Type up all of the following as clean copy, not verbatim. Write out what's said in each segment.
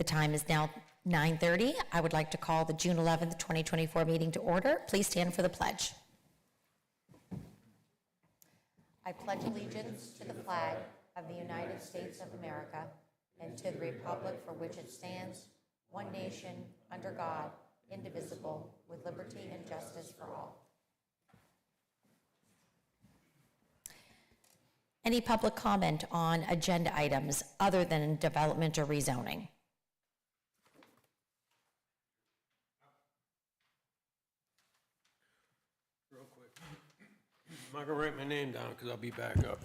The time is now 9:30. I would like to call the June 11th, 2024 meeting to order. Please stand for the pledge. I pledge allegiance to the flag of the United States of America and to the republic for which it stands, one nation, under God, indivisible, with liberty and justice for all. Any public comment on agenda items other than development or rezoning? Real quick. I'm not gonna write my name down because I'll be back up.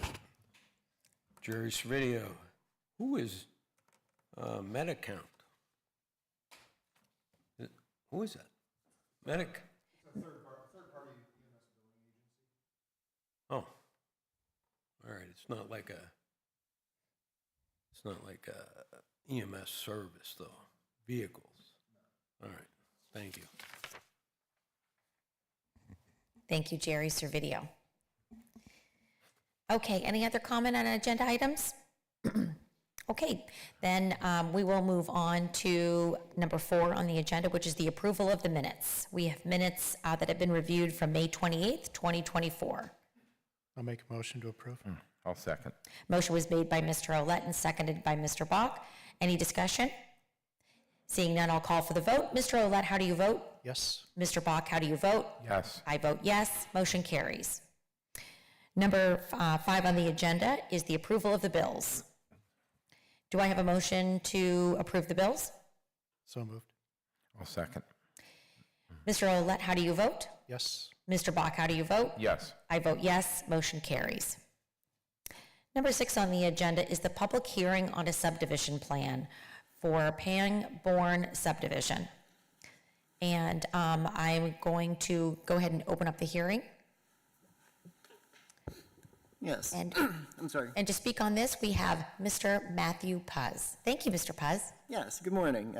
Jerry Svidio. Who is Medicount? Who is that? Medic? It's a third-party EMS billing agency. Oh. All right, it's not like a EMS service though. Vehicles. All right, thank you. Thank you, Jerry Servideo. Okay, any other comment on agenda items? Okay, then we will move on to number 4 on the agenda, which is the approval of the minutes. We have minutes that have been reviewed from May 28th, 2024. I'll make a motion to approve. I'll second. Motion was made by Mr. Olet and seconded by Mr. Bach. Any discussion? Seeing none, I'll call for the vote. Mr. Olet, how do you vote? Yes. Mr. Bach, how do you vote? Yes. I vote yes. Motion carries. Number 5 on the agenda is the approval of the bills. Do I have a motion to approve the bills? So moved. I'll second. Mr. Olet, how do you vote? Yes. Mr. Bach, how do you vote? Yes. I vote yes. Motion carries. Number 6 on the agenda is the public hearing on a subdivision plan for Pangbourne subdivision. And I'm going to go ahead and open up the hearing. Yes. And I'm sorry. And to speak on this, we have Mr. Matthew Puz. Thank you, Mr. Puz. Yes, good morning.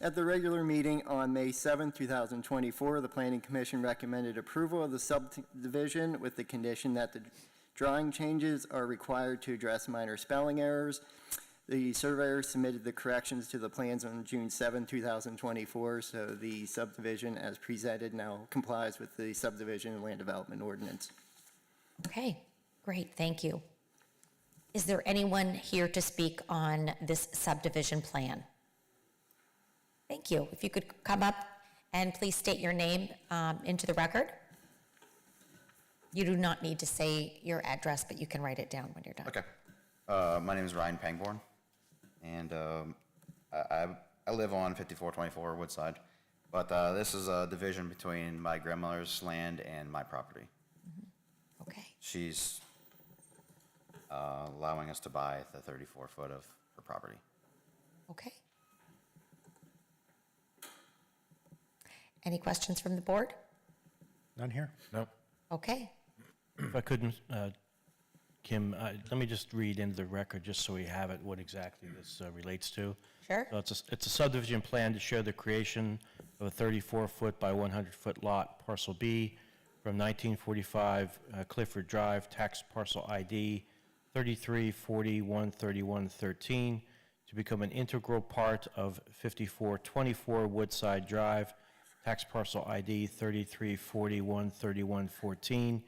At the regular meeting on May 7, 2024, the Planning Commission recommended approval of the subdivision with the condition that the drawing changes are required to address minor spelling errors. The surveyor submitted the corrections to the plans on June 7, 2024, so the subdivision as presented now complies with the subdivision and land development ordinance. Okay, great, thank you. Is there anyone here to speak on this subdivision plan? Thank you. If you could come up and please state your name into the record. You do not need to say your address, but you can write it down when you're done. Okay. My name is Ryan Pangbourne, and I live on 5424 Woodside, but this is a division between my grandmother's land and my property. Mm-hmm. Okay. She's allowing us to buy the 34 foot of her property. Okay. Any questions from the board? None here? No. Okay. If I couldn't, Kim, let me just read into the record, just so we have it, what exactly this relates to. Sure. So it's a subdivision plan to show the creation of a 34-foot by 100-foot lot, parcel B, from 1945 Clifford Drive, tax parcel ID 33413113, to become an integral part of 5424 Woodside Drive, tax parcel ID 33413114,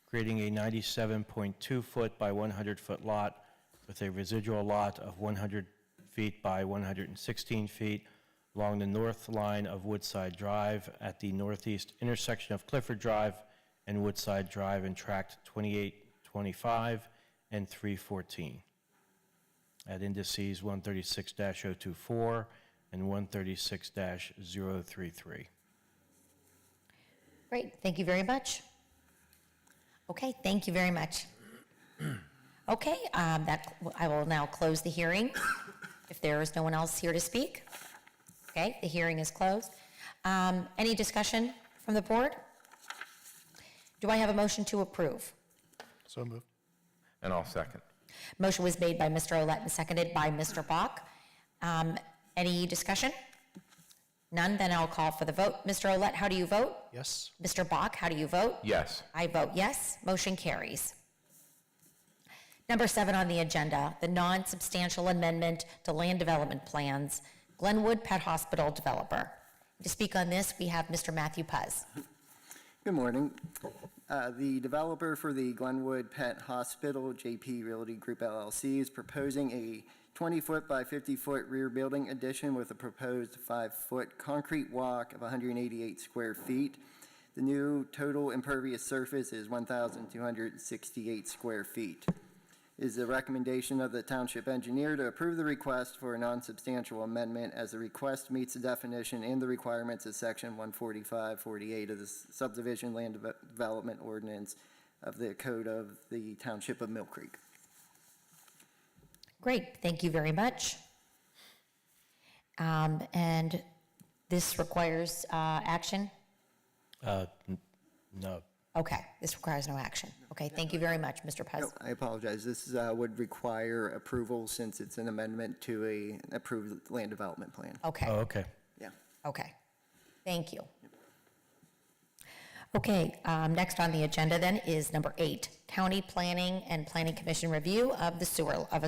creating a 97.2-foot by 100-foot lot with a residual lot of 100 feet by 116 feet along the north line of Woodside Drive at the northeast intersection of Clifford Drive and Woodside Drive in tract 2825 and 314 at indices 136-024 and 136-033. Great, thank you very much. Okay, thank you very much. Okay, I will now close the hearing if there is no one else here to speak. Okay, the hearing is closed. Any discussion from the board? Do I have a motion to approve? So moved. And I'll second. Motion was made by Mr. Olet and seconded by Mr. Bach. Any discussion? None, then I'll call for the vote. Mr. Olet, how do you vote? Yes. Mr. Bach, how do you vote? Yes. I vote yes. Motion carries. Number 7 on the agenda, the non-substantial amendment to land development plans Glenwood Pet Hospital developer. To speak on this, we have Mr. Matthew Puz. Good morning. The developer for the Glenwood Pet Hospital, JP Realty Group LLC, is proposing a 20-foot by 50-foot rear building addition with a proposed 5-foot concrete walk of 188 square feet. The new total impervious surface is 1,268 square feet. It is the recommendation of the township engineer to approve the request for a non-substantial amendment as the request meets the definition and the requirements of section 145-48 of the subdivision land development ordinance of the code of the township of Mill Creek. Great, thank you very much. And this requires action? No. Okay, this requires no action. Okay, thank you very much, Mr. Pez. No, I apologize. This would require approval since it's an amendment to an approved land development plan. Okay, Oh, okay. Yeah. okay, thank you. Okay, next on the agenda then is number 8, County Planning and Planning Commission review of a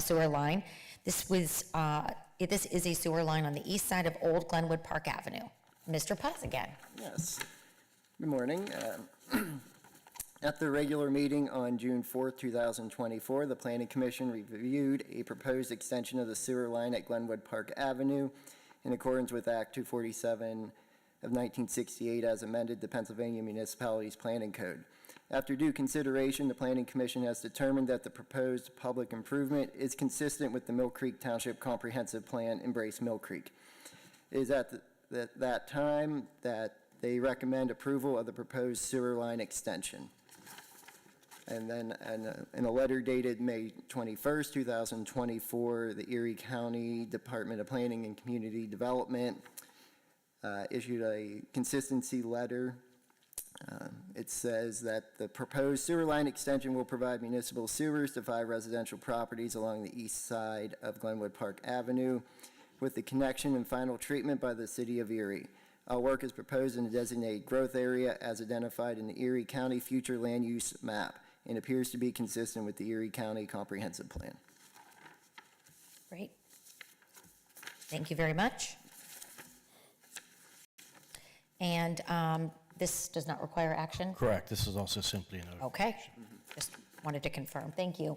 sewer line. This is a sewer line on the east side of Old Glenwood Park Avenue. Mr. Puz again. Yes. Good morning. At the regular meeting on June 4th, 2024, the Planning Commission reviewed a proposed extension of the sewer line at Glenwood Park Avenue in accordance with Act 247 of 1968 as amended the Pennsylvania Municipalities Planning Code. After due consideration, the Planning Commission has determined that the proposed public improvement is consistent with the Mill Creek Township Comprehensive Plan, Embrace Mill Creek. It is at that time that they recommend approval of the proposed sewer line extension. And then in a letter dated May 21st, 2024, the Erie County Department of Planning and Community Development issued a consistency letter. It says that the proposed sewer line extension will provide municipal sewers to 5 residential properties along the east side of Glenwood Park Avenue with the connection and final treatment by the city of Erie. All work is proposed in a designated growth area as identified in the Erie County Future Land Use Map and appears to be consistent with the Erie County Comprehensive Plan. Great. Thank you very much. And this does not require action? Correct. This is also simply a notification. Okay, just wanted to confirm. Thank you.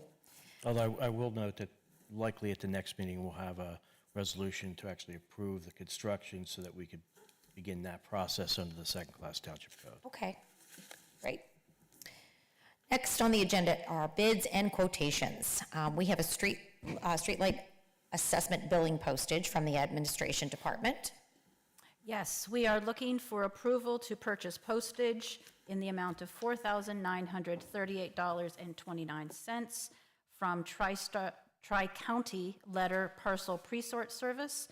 Although I will note that likely at the next meeting, we'll have a resolution to actually approve the construction so that we could begin that process under the second-class township code. Okay, great. Next on the agenda are bids and quotations. We have a streetlight assessment billing postage from the administration department. Yes, we are looking for approval to purchase postage in the amount of $4,938.29 from Tri-County Letter Parcel Presort Service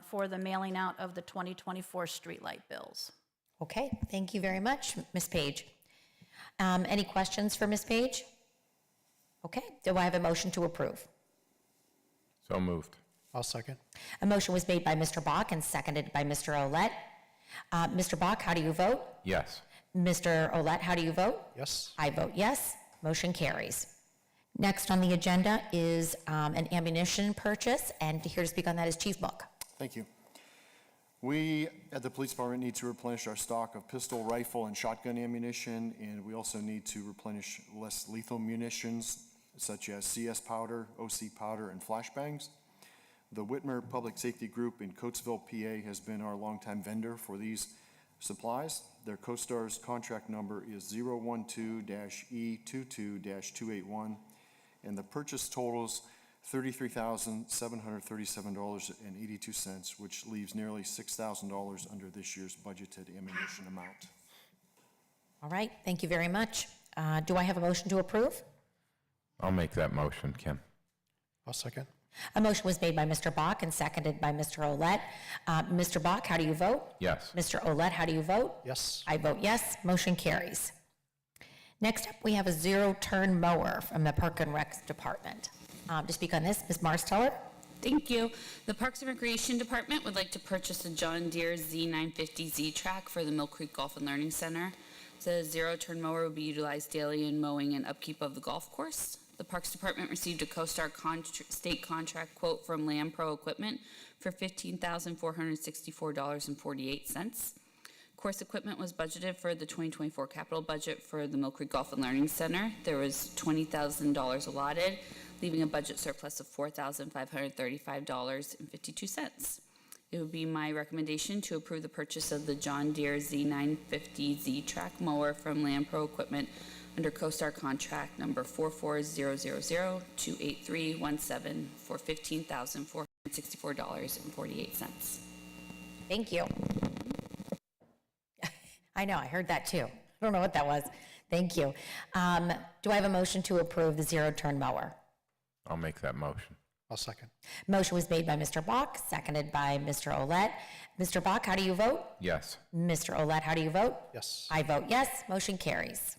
for the mailing out of the 2024 streetlight bills. Okay, thank you very much, Ms. Page. Any questions for Ms. Page? Okay, do I have a motion to approve? So moved. I'll second. A motion was made by Mr. Bach and seconded by Mr. Olet. Mr. Bach, how do you vote? Yes. Mr. Olet, how do you vote? Yes. I vote yes. Motion carries. Next on the agenda is an ammunition purchase, and here to speak on that is Chief Book. Thank you. We, at the police department, need to replenish our stock of pistol, rifle, and shotgun ammunition, and we also need to replenish less lethal munitions, such as CS powder, OC powder, and flashbangs. The Whitmer Public Safety Group in Coatesville, PA, has been our longtime vendor for these supplies. Their CoStar's contract number is 012-E22-281, and the purchase totals $33,737.82, which leaves nearly $6,000 under this year's budgeted ammunition amount. All right, thank you very much. Do I have a motion to approve? I'll make that motion, Kim. I'll second. A motion was made by Mr. Bach and seconded by Mr. Olet. Mr. Bach, how do you vote? Yes. Mr. Olet, how do you vote? Yes. I vote yes. Motion carries. Next up, we have a zero-turn mower from the Park and Rec Department. To speak on this, Ms. Marsteller. Thank you. The Parks and Recreation Department would like to purchase a John Deere Z950Z track for the Mill Creek Golf and Learning Center. The zero-turn mower will be utilized daily in mowing and upkeep of the golf course. The Parks Department received a CoStar state contract quote from Land Pro Equipment for $15,464.48. Course equipment was budgeted for the 2024 capital budget for the Mill Creek Golf and Learning Center. There was $20,000 allotted, leaving a budget surplus of $4,535.52. It would be my recommendation to approve the purchase of the John Deere Z950Z track mower from Land Pro Equipment under CoStar contract number 44000-28317 for $15,464.48. Thank you. I know, I heard that too. I don't know what that was. Thank you. Do I have a motion to approve the zero-turn mower? I'll make that motion. I'll second. Motion was made by Mr. Bach, seconded by Mr. Olet. Mr. Bach, how do you vote? Yes. Mr. Olet, how do you vote? Yes. I vote yes. Motion carries.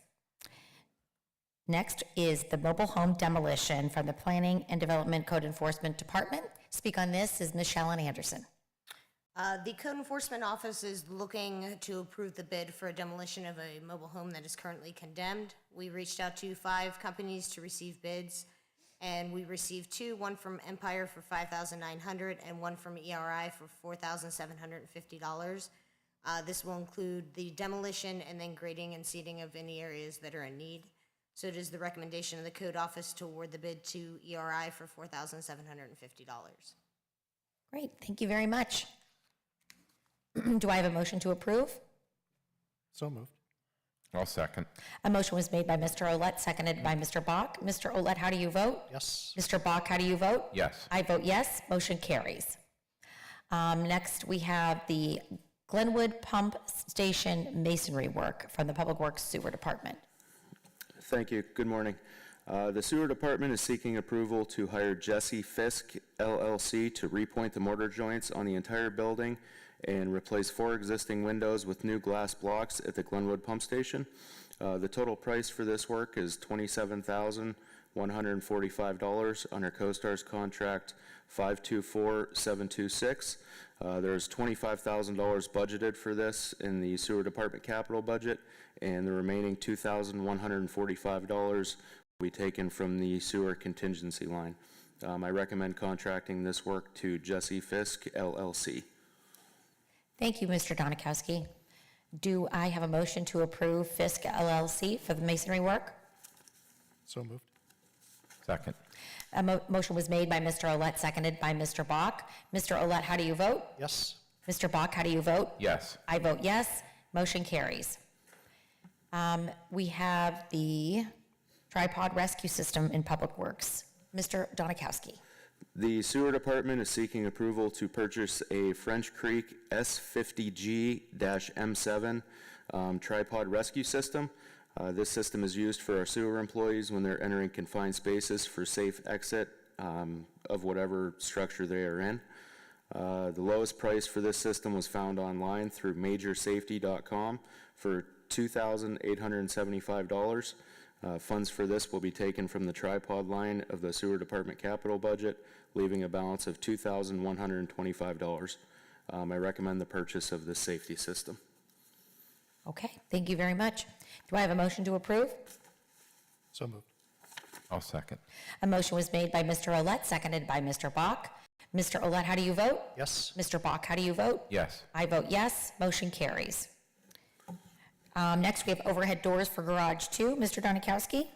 Next is the mobile home demolition from the Planning and Development Code Enforcement Department. Speak on this is Ms. Shallon Anderson. The Code Enforcement Office is looking to approve the bid for a demolition of a mobile home that is currently condemned. We reached out to 5 companies to receive bids, and we received 2, one from Empire for $5,900 and one from ERI for $4,750. This will include the demolition and then grading and seeding of any areas that are in need. So it is the recommendation of the Code Office to award the bid to ERI for $4,750. Great, thank you very much. Do I have a motion to approve? So moved. I'll second. A motion was made by Mr. Olet, seconded by Mr. Bach. Mr. Olet, how do you vote? Yes. Mr. Bach, how do you vote? Yes. I vote yes. Motion carries. Next, we have the Glenwood Pump Station masonry work from the Public Works Sewer Department. Thank you. Good morning. The Sewer Department is seeking approval to hire Jesse Fisk, LLC, to repoint the mortar joints on the entire building and replace 4 existing windows with new glass blocks at the Glenwood Pump Station. The total price for this work is $27,145 under CoStar's contract 524726. There's $25,000 budgeted for this in the Sewer Department capital budget, and the remaining $2,145 will be taken from the sewer contingency line. I recommend contracting this work to Jesse Fisk, LLC. Thank you, Mr. Donikowski. Do I have a motion to approve Fisk LLC for the masonry work? So moved. Second. A motion was made by Mr. Olet, seconded by Mr. Bach. Mr. Olet, how do you vote? Yes. Mr. Bach, how do you vote? Yes. I vote yes. Motion carries. We have the tripod rescue system in Public Works. Mr. Donikowski. The Sewer Department is seeking approval to purchase a French Creek S50G-M7 tripod rescue system. This system is used for our sewer employees when they're entering confined spaces for safe exit of whatever structure they are in. The lowest price for this system was found online through majorsafety.com for $2,875. Funds for this will be taken from the tripod line of the Sewer Department capital budget, leaving a balance of $2,125. I recommend the purchase of this safety system. Okay, thank you very much. Do I have a motion to approve? So moved. I'll second. A motion was made by Mr. Olet, seconded by Mr. Bach. Mr. Olet, how do you vote? Yes. Mr. Bach, how do you vote? Yes. I vote yes. Motion carries. Next, we have overhead doors for Garage 2. Mr. Donikowski?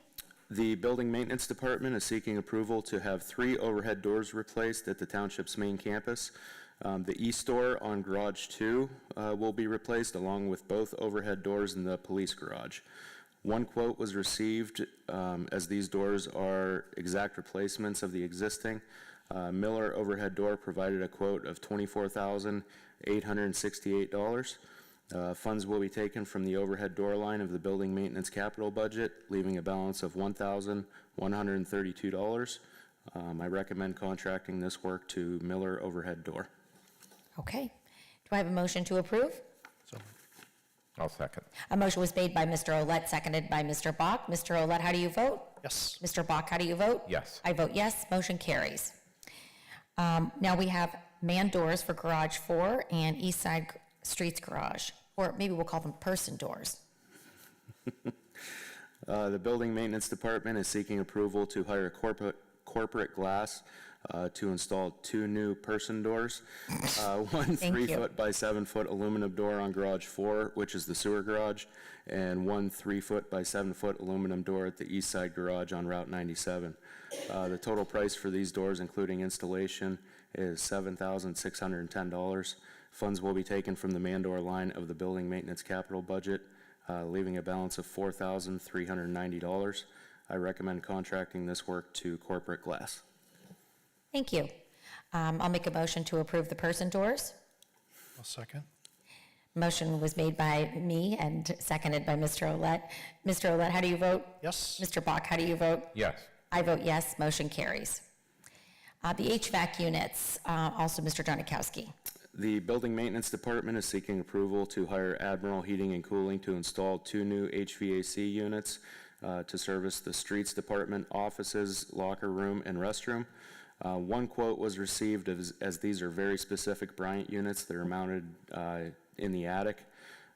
The Building Maintenance Department is seeking approval to have 3 overhead doors replaced at the township's main campus. The east door on Garage 2 will be replaced along with both overhead doors in the police garage. One quote was received as these doors are exact replacements of the existing. Miller overhead door provided a quote of $24,868. Funds will be taken from the overhead door line of the building maintenance capital budget, leaving a balance of $1,132. I recommend contracting this work to Miller overhead door. Okay. Do I have a motion to approve? So moved. I'll second. A motion was made by Mr. Olet, seconded by Mr. Bach. Mr. Olet, how do you vote? Yes. Mr. Bach, how do you vote? Yes. I vote yes. Motion carries. Now we have man doors for Garage 4 and East Side Streets Garage, or maybe we'll call them person doors. The Building Maintenance Department is seeking approval to hire corporate glass to install 2 new person doors. One Thank you. 3-foot by 7-foot aluminum door on garage 4, which is the sewer garage, and one 3-foot by 7-foot aluminum door at the east side garage on Route 97. The total price for these doors, including installation, is $7,610. Funds will be taken from the man-door line of the building maintenance capital budget, leaving a balance of $4,390. I recommend contracting this work to Corporate Glass. Thank you. I'll make a motion to approve the person doors. I'll second. Motion was made by me and seconded by Mr. Olet. Mr. Olet, how do you vote? Yes. Mr. Bach, how do you vote? Yes. I vote yes, motion carries. The HVAC units, also Mr. Janikowski. The Building Maintenance Department is seeking approval to hire Admiral Heating and Cooling to install 2 new HVAC units to service the Streets Department offices, locker room, and restroom. One quote was received as these are very specific Bryant units that are mounted in the attic.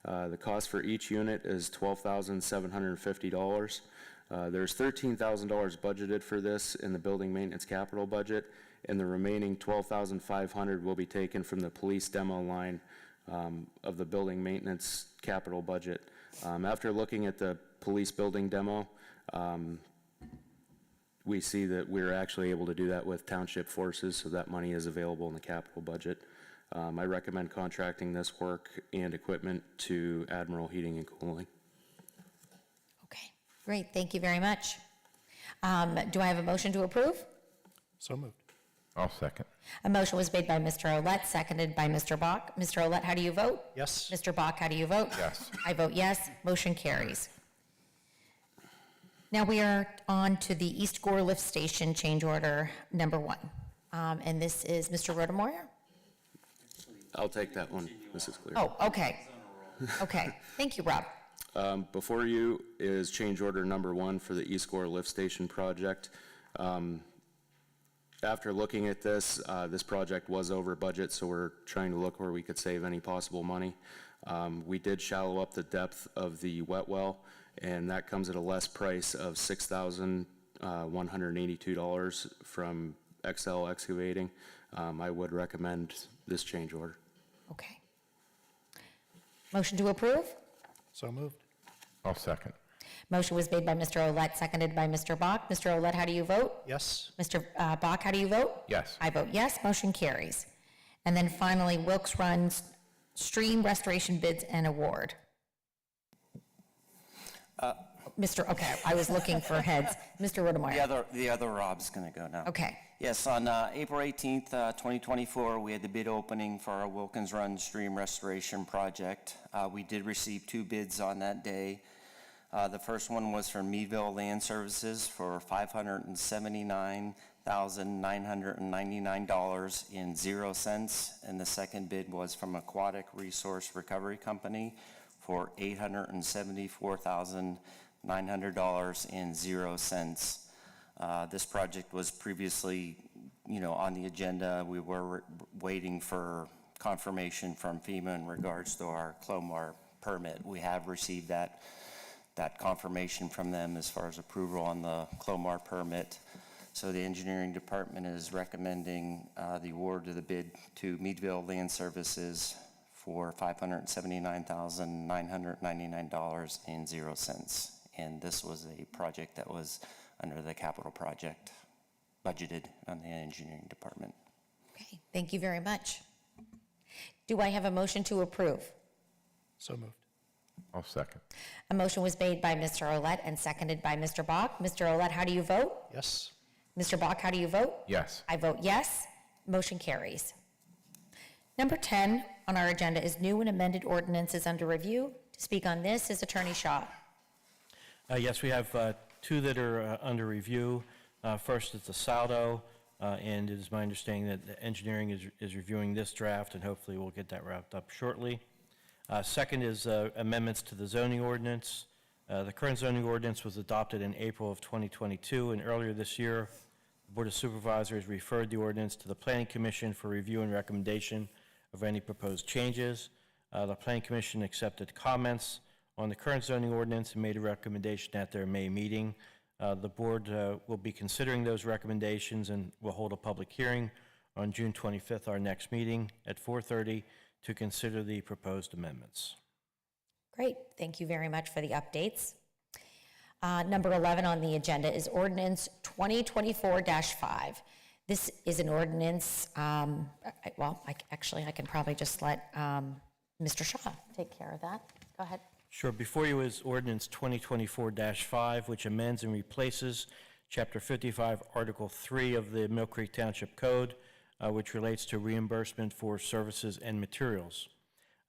The cost for each unit is $12,750. There's $13,000 budgeted for this in the building maintenance capital budget, and the remaining $12,500 will be taken from the police demo line of the building maintenance capital budget. After looking at the police building demo, we see that we're actually able to do that with township forces, so that money is available in the capital budget. I recommend contracting this work and equipment to Admiral Heating and Cooling. Okay, great, thank you very much. Do I have a motion to approve? So moved. I'll second. A motion was made by Mr. Olet, seconded by Mr. Bach. Mr. Olet, how do you vote? Yes. Mr. Bach, how do you vote? Yes. I vote yes, motion carries. Now we are on to the East Gore Lift Station change order number 1. And this is Mr. Rodemoyer? I'll take that one, Mrs. Clear. Oh, okay. Okay, thank you, Rob. Before you is change order number 1 for the East Gore Lift Station project. After looking at this, this project was over budget, so we're trying to look where we could save any possible money. We did shallow up the depth of the wet well, and that comes at a less price of $6,182 from XL Excavating. I would recommend this change order. Okay. Motion to approve? So moved. I'll second. Motion was made by Mr. Olet, seconded by Mr. Bach. Mr. Olet, how do you vote? Yes. Mr. Bach, how do you vote? Yes. I vote yes, motion carries. And then finally, Wilkes Run Stream Restoration Bids and Award. Okay, I was looking for heads. Mr. Rodemeyer. The other Rob's going to go now. Okay. Yes, on April 18th, 2024, we had the bid opening for our Wilkins Run Stream Restoration Project. We did receive 2 bids on that day. The first one was from Meadville Land Services for $579,999.00, and the second bid was from Aquatic Resource Recovery Company for $874,900.00. This project was previously, on the agenda. We were waiting for confirmation from FEMA in regards to our Clomar permit. We have received that confirmation from them as far as approval on the Clomar permit. So the engineering department is recommending the award of the bid to Meadville Land Services for $579,999.00. And this was a project that was under the capital project budgeted on the engineering department. Okay, thank you very much. Do I have a motion to approve? So moved. I'll second. A motion was made by Mr. Olet and seconded by Mr. Bach. Mr. Olet, how do you vote? Yes. Mr. Bach, how do you vote? Yes. I vote yes. Motion carries. Number 10 on our agenda is new and amended ordinances under review. To speak on this is Attorney Shaw. Yes, we have 2 that are under review. First is the Saldo, and it is my understanding that the engineering is reviewing this draft, and hopefully we'll get that wrapped up shortly. Second is amendments to the zoning ordinance. The current zoning ordinance was adopted in April of 2022, and earlier this year, the Board of Supervisors referred the ordinance to the Planning Commission for review and recommendation of any proposed changes. The Planning Commission accepted comments on the current zoning ordinance and made a recommendation at their May meeting. The board will be considering those recommendations and will hold a public hearing on June 25th, our next meeting, at 4:30 to consider the proposed amendments. Great, thank you very much for the updates. Number 11 on the agenda is ordinance 2024-5. This is an ordinance, I can probably just let Mr. Shaw take care of that. Go ahead. Sure. Before you is ordinance 2024-5, which amends and replaces Chapter 55, Article 3 of the Mill Creek Township Code, which relates to reimbursement for services and materials.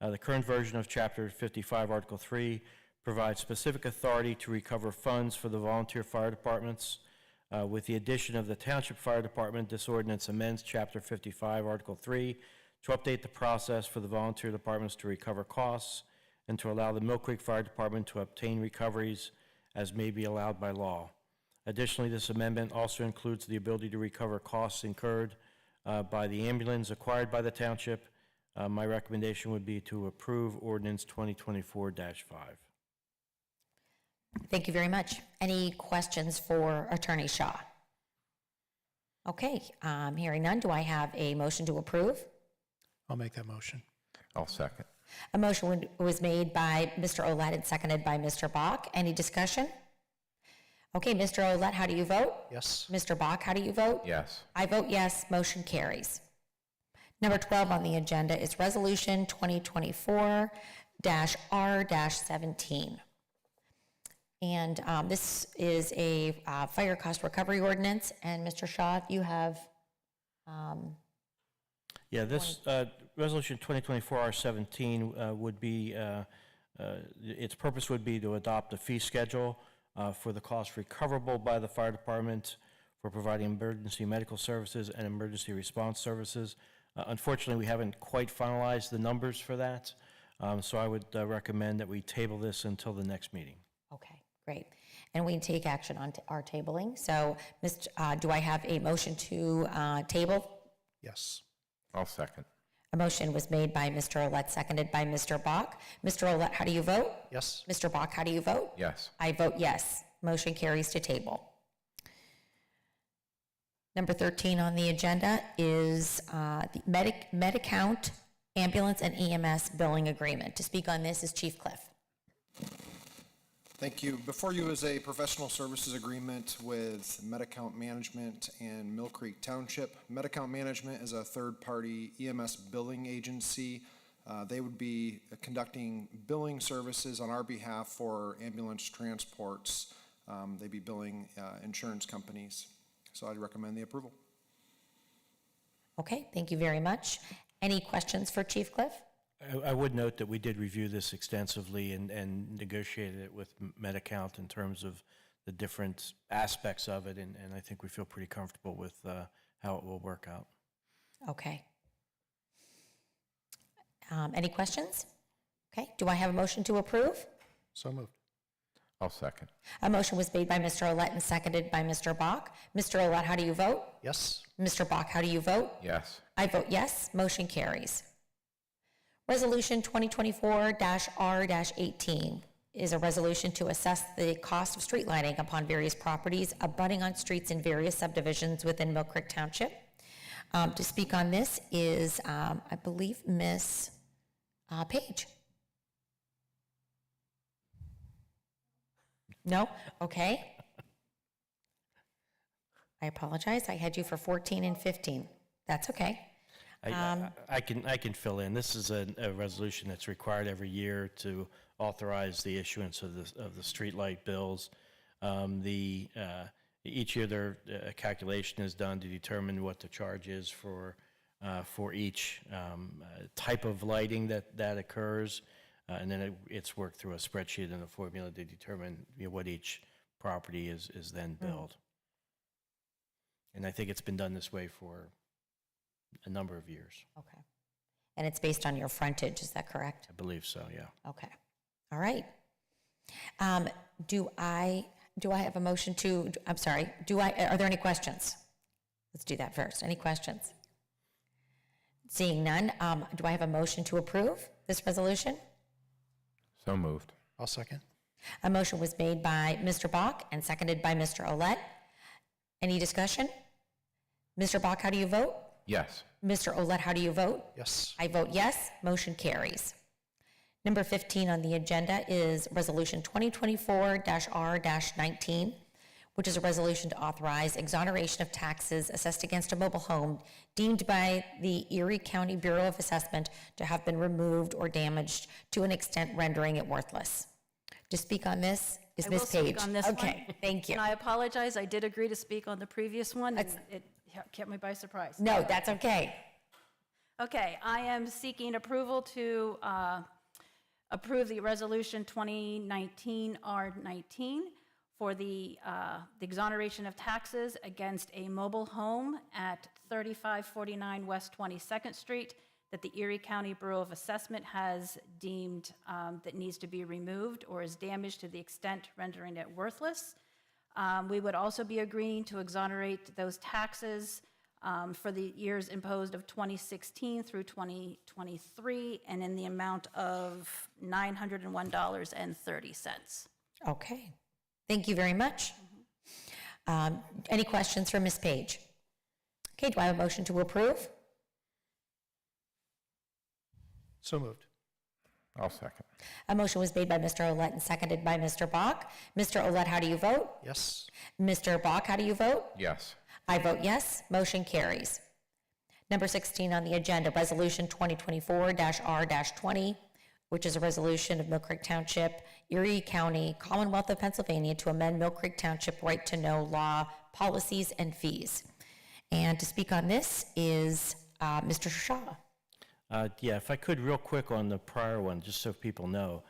The current version of Chapter 55, Article 3 provides specific authority to recover funds for the volunteer fire departments. With the addition of the Township Fire Department, this ordinance amends Chapter 55, Article 3 to update the process for the volunteer departments to recover costs and to allow the Mill Creek Fire Department to obtain recoveries as may be allowed by law. Additionally, this amendment also includes the ability to recover costs incurred by the ambulance acquired by the township. My recommendation would be to approve ordinance 2024-5. Thank you very much. Any questions for Attorney Shaw? Okay, hearing none, do I have a motion to approve? I'll make that motion. I'll second. A motion was made by Mr. Olet and seconded by Mr. Bach. Any discussion? Okay, Mr. Olet, how do you vote? Yes. Mr. Bach, how do you vote? Yes. I vote yes, motion carries. Number 12 on the agenda is Resolution 2024-R-17. And this is a fire cost recovery ordinance. And Mr. Shaw, you have... Yeah, this Resolution 2024-R-17 would be, its purpose would be to adopt a fee schedule for the costs recoverable by the fire department for providing emergency medical services and emergency response services. Unfortunately, we haven't quite finalized the numbers for that, so I would recommend that we table this until the next meeting. Okay, great. And we take action on our tabling. So, do I have a motion to table? Yes. I'll second. A motion was made by Mr. Olet, seconded by Mr. Bach. Mr. Olet, how do you vote? Yes. Mr. Bach, how do you vote? Yes. I vote yes. Motion carries to table. Number 13 on the agenda is the Medi-Count Ambulance and EMS Billing Agreement. To speak on this is Chief Cliff. Thank you. Before you is a professional services agreement with Medi-Count Management and Mill Creek Township. Medi-Count Management is a third-party EMS billing agency. They would be conducting billing services on our behalf for ambulance transports. They'd be billing insurance companies. So I'd recommend the approval. Okay, thank you very much. Any questions for Chief Cliff? I would note that we did review this extensively and negotiated it with Medi-Count in terms of the different aspects of it, and I think we feel pretty comfortable with how it will work out. Okay. Any questions? Okay, do I have a motion to approve? So moved. I'll second. A motion was made by Mr. Olet and seconded by Mr. Bach. Mr. Olet, how do you vote? Yes. Mr. Bach, how do you vote? Yes. I vote yes, motion carries. Resolution 2024-R-18 is a resolution to assess the cost of street lighting upon various properties abutting on streets in various subdivisions within Mill Creek Township. To speak on this is, I believe, Miss Page. No? Okay. I apologize. I had you for 14 and 15. That's okay. I can fill in. This is a resolution that's required every year to authorize the issuance of the streetlight bills. Each year, a calculation is done to determine what the charge is for each type of lighting that occurs, and then it's worked through a spreadsheet and a formula to determine what each property is then billed. And I think it's been done this way for a number of years. Okay. And it's based on your frontage, is that correct? I believe so, yeah. Okay. All right. Do I have a motion to, I'm sorry, are there any questions? Let's do that first. Any questions? Seeing none, do I have a motion to approve this resolution? So moved. I'll second. A motion was made by Mr. Bach and seconded by Mr. Olet. Any discussion? Mr. Bach, how do you vote? Yes. Mr. Olet, how do you vote? Yes. I vote yes. Motion carries. Number 15 on the agenda is Resolution 2024-R-19, which is a resolution to authorize exoneration of taxes assessed against a mobile home deemed by the Erie County Bureau of Assessment to have been removed or damaged to an extent rendering it worthless. To speak on this is I Ms. will Page. speak on this one. Okay, thank you. And I apologize, I did agree to speak on the previous one, and it kept me by surprise. No, that's okay. Okay, I am seeking approval to approve the Resolution 2019-R19 for the exoneration of taxes against a mobile home at 3549 West 22nd Street that the Erie County Bureau of Assessment has deemed that needs to be removed or is damaged to the extent rendering it worthless. We would also be agreeing to exonerate those taxes for the years imposed of 2016 through 2023 and in the amount of $901.30. Okay, thank you very much. Any questions for Ms. Page? Okay, do I have a motion to approve? So moved. I'll second. A motion was made by Mr. Olet and seconded by Mr. Bach. Mr. Olet, how do you vote? Yes. Mr. Bach, how do you vote? Yes. I vote yes. Motion carries. Number 16 on the agenda, Resolution 2024-R-20, which is a resolution of Mill Creek Township, Erie County, Commonwealth of Pennsylvania to amend Mill Creek Township right-to-know law policies and fees. And to speak on this is Mr. Shaw. Yeah, if I could, real quick on the prior one, just so people know,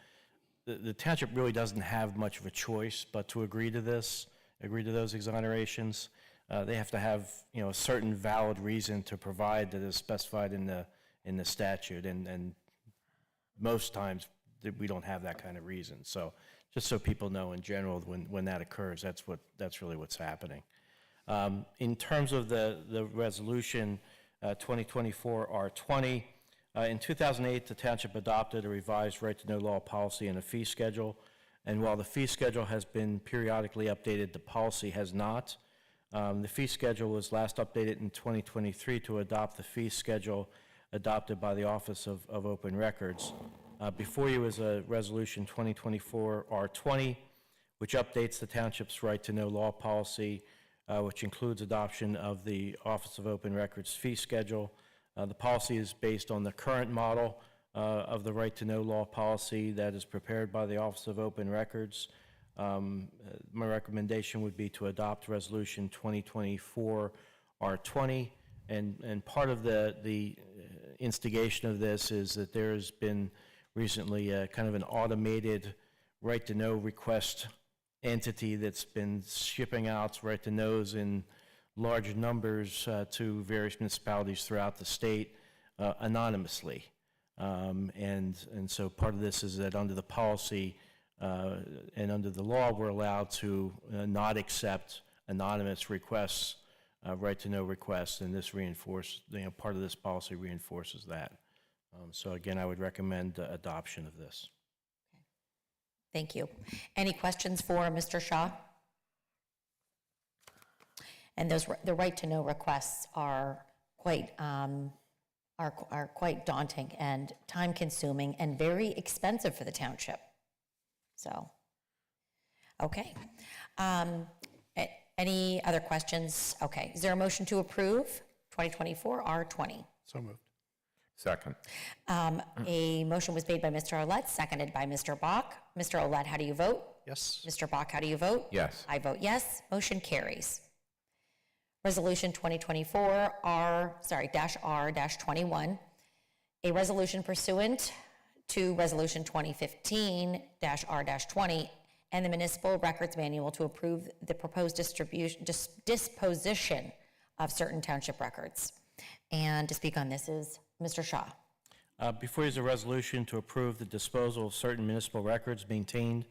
the township really doesn't have much of a choice but to agree to this, agree to those exonerations. They have to have, a certain valid reason to provide that is specified in the statute, and most times we don't have that kind of reason. So just so people know in general, when that occurs, that's really what's happening. In terms of the resolution 2024-R20, in 2008, the township adopted a revised right-to-know law policy and a fee schedule. And while the fee schedule has been periodically updated, the policy has not. The fee schedule was last updated in 2023 to adopt the fee schedule adopted by the Office of Open Records. Before you is a resolution 2024-R20, which updates the township's right-to-know law policy, which includes adoption of the Office of Open Records fee schedule. The policy is based on the current model of the right-to-know law policy that is prepared by the Office of Open Records. My recommendation would be to adopt Resolution 2024-R20, and part of the instigation of this is that there has been recently kind of an automated right-to-know request entity that's been shipping out right-to-knows in large numbers to various municipalities throughout the state anonymously. And so part of this is that under the policy and under the law, we're allowed to not accept anonymous requests, right-to-know requests, and this part of this policy reinforces that. So again, I would recommend adoption of this. Thank you. Any questions for Mr. Shaw? And the right-to-know requests are quite daunting and time-consuming and very expensive for the township. So, okay. Any other questions? Okay. Is there a motion to approve 2024-R20? So moved. Second. A motion was made by Mr. Olet, seconded by Mr. Bach. Mr. Olet, how do you vote? Yes. Mr. Bach, how do you vote? Yes. I vote yes. Motion carries. Resolution 2024-R-21, a resolution pursuant to Resolution 2015-R-20 and the Municipal Records Manual to approve the proposed disposition of certain township records. And to speak on this is Mr. Shaw. Before you is a resolution to approve the disposal of certain municipal records maintained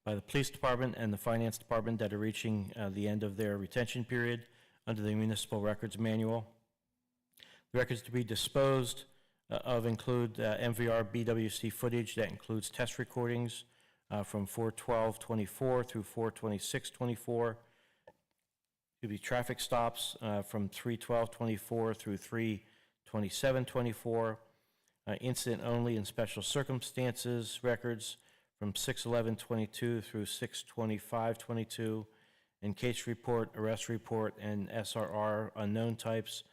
by the Police Department and the Finance Department that are reaching the end of their retention period under the Municipal Records Manual. The records to be disposed of include MVR BWC footage that includes test recordings, from 4/12/24 through 4/26/24. To be traffic stops from 3/12/24 through 3/27/24. Incident only and special circumstances records from 6/11/22 through 6/25/22. And case report, arrest report, and SRR unknown types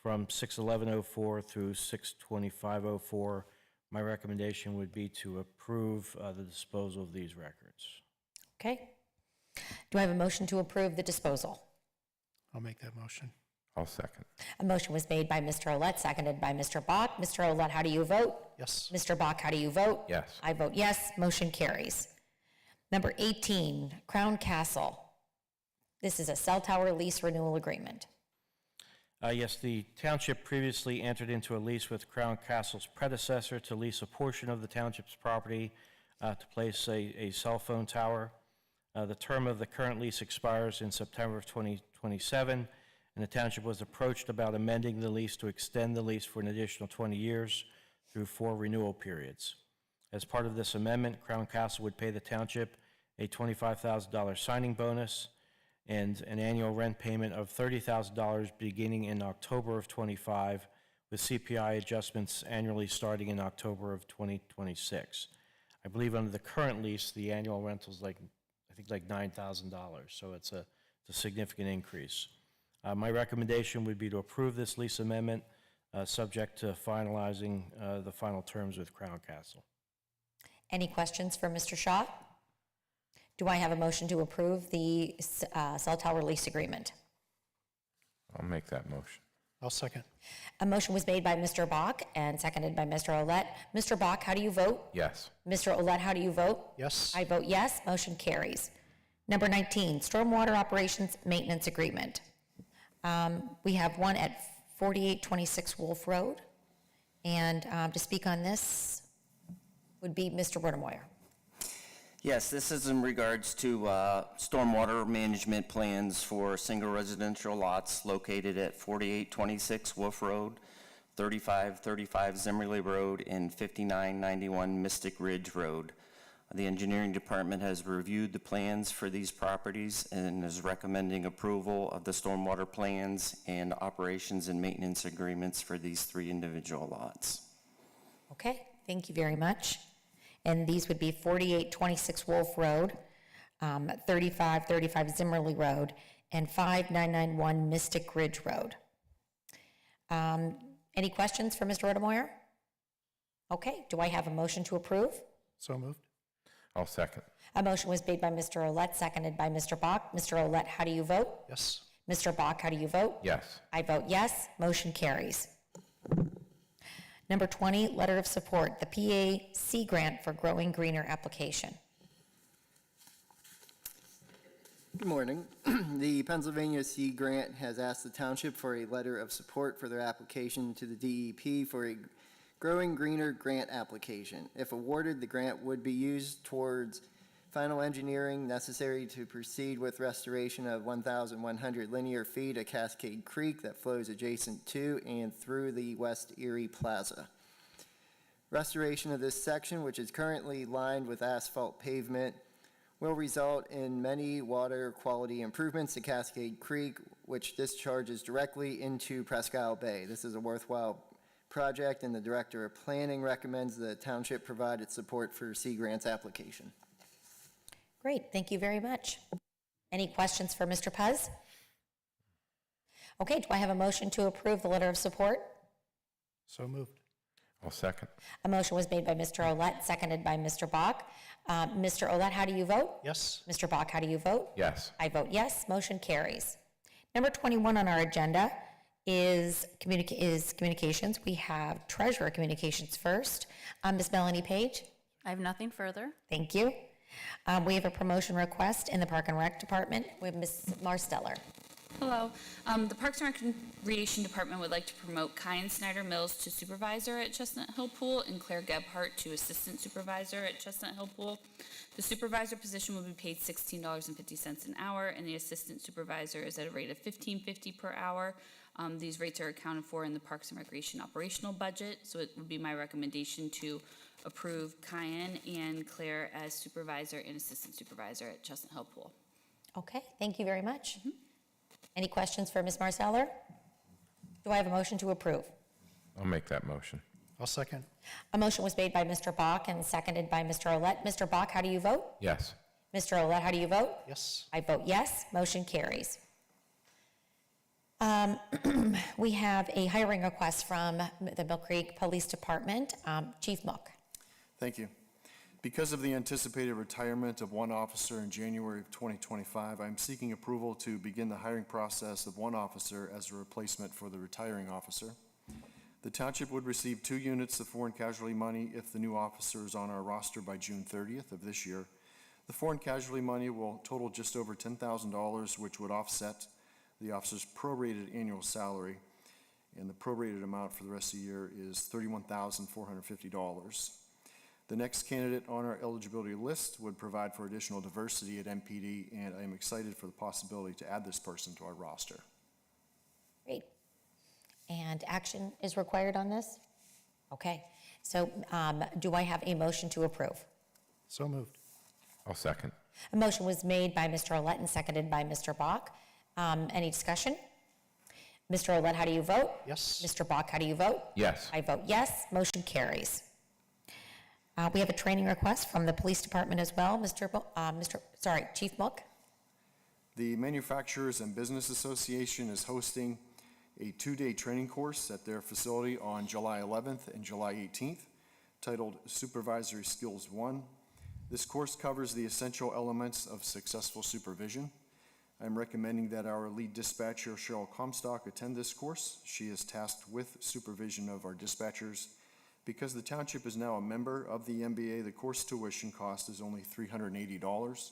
from 6/11/04 through 6/25/04. My recommendation would be to approve the disposal of these records. Okay. Do I have a motion to approve the disposal? I'll make that motion. I'll second. A motion was made by Mr. Olet, seconded by Mr. Bach. Mr. Olet, how do you vote? Yes. Mr. Bach, how do you vote? Yes. I vote yes. Motion carries. Number 18, Crown Castle. This is a cell tower lease renewal agreement. Yes, the township previously entered into a lease with Crown Castle's predecessor to lease a portion of the township's property to place a cell phone tower. The term of the current lease expires in September of 2027, and the township was approached about amending the lease to extend the lease for an additional 20 years through 4 renewal periods. As part of this amendment, Crown Castle would pay the township a $25,000 signing bonus and an annual rent payment of $30,000 beginning in October of '25, with CPI adjustments annually starting in October of 2026. I believe under the current lease, the annual rental is like $9,000, so it's a significant increase. My recommendation would be to approve this lease amendment, subject to finalizing the final terms with Crown Castle. Any questions for Mr. Shaw? Do I have a motion to approve the cell tower lease agreement? I'll make that motion. I'll second. A motion was made by Mr. Bach and seconded by Mr. Olet. Mr. Bach, how do you vote? Yes. Mr. Olet, how do you vote? Yes. I vote yes. Motion carries. Number 19, Stormwater Operations Maintenance Agreement. We have one at 4826 Wolf Road. And to speak on this would be Mr. Rodemoyer. Yes, this is in regards to stormwater management plans for single residential lots located at 4826 Wolf Road, 3535 Zimmerly Road, and 5991 Mystic Ridge Road. The engineering department has reviewed the plans for these properties and is recommending approval of the stormwater plans and operations and maintenance agreements for these 3 individual lots. Okay, thank you very much. And these would be 4826 Wolf Road, 3535 Zimmerly Road, and 5991 Mystic Ridge Road. Any questions for Mr. Rodemoyer? Okay, do I have a motion to approve? So moved. I'll second. A motion was made by Mr. Olet, seconded by Mr. Bach. Mr. Olet, how do you vote? Yes. Mr. Bach, how do you vote? Yes. I vote yes. Motion carries. Number 20, letter of support, the PAC grant for Growing Greener application. Good morning. The Pennsylvania Sea Grant has asked the township for a letter of support for their application to the DEP for a Growing Greener grant application. If awarded, the grant would be used towards final engineering necessary to proceed with restoration of 1,100 linear feet of Cascade Creek that flows adjacent to and through the West Erie Plaza. Restoration of this section, which is currently lined with asphalt pavement, will result in many water quality improvements to Cascade Creek, which discharges directly into Presque Isle Bay. This is a worthwhile project, and the Director of Planning recommends the township provide its support for Sea Grant's application. Great, thank you very much. Any questions for Mr. Puz? Okay, do I have a motion to approve the letter of support? So moved. I'll second. A motion was made by Mr. Olet, seconded by Mr. Bach. Mr. Olet, how do you vote? Yes. Mr. Bach, how do you vote? Yes. I vote yes, motion carries. Number 21 on our agenda is communications. We have Treasurer Communications first. Ms. Melanie Page. I have nothing further. Thank you. We have a promotion request in the Park and Rec Department. We have Ms. Marsteller. Hello. The Parks and Recreation Department would like to promote Kyan Snyder Mills to supervisor at Chestnut Hill Pool and Claire Gebhardt to assistant supervisor at Chestnut Hill Pool. The supervisor position will be paid $16.50 an hour, and the assistant supervisor is at a rate of $15.50 per hour. These rates are accounted for in the Parks and Recreation operational budget, so it would be my recommendation to approve Kyan and Claire as supervisor and assistant supervisor at Chestnut Hill Pool. Okay, thank you very much. Any questions for Ms. Marceller? Do I have a motion to approve? I'll make that motion. I'll second. A motion was made by Mr. Bach and seconded by Mr. Olet. Mr. Bach, how do you vote? Yes. Mr. Olet, how do you vote? Yes. I vote yes, motion carries. We have a hiring request from the Mill Creek Police Department. Chief Mook. Thank you. Because of the anticipated retirement of one officer in January of 2025, I'm seeking approval to begin the hiring process of one officer as a replacement for the retiring officer. The township would receive 2 units of foreign casualty money if the new officer is on our roster by June 30th of this year. The foreign casualty money will total just over $10,000, which would offset the officer's prorated annual salary, and the prorated amount for the rest of the year is $31,450. The next candidate on our eligibility list would provide for additional diversity at MPD, and I am excited for the possibility to add this person to our roster. Great. And action is required on this? Okay. So do I have a motion to approve? So moved. I'll second. A motion was made by Mr. Olet and seconded by Mr. Bach. Any discussion? Mr. Olet, how do you vote? Yes. Mr. Bach, how do you vote? Yes. I vote yes, motion carries. We have a training request from the police department as well. Chief Mook. The Manufacturers and Business Association is hosting a 2-day training course at their facility on July 11th and July 18th, titled Supervisory Skills 1. This course covers the essential elements of successful supervision. I'm recommending that our lead dispatcher, Cheryl Comstock, attend this course. She is tasked with supervision of our dispatchers. Because the township is now a member of the MBA, the course tuition cost is only $380.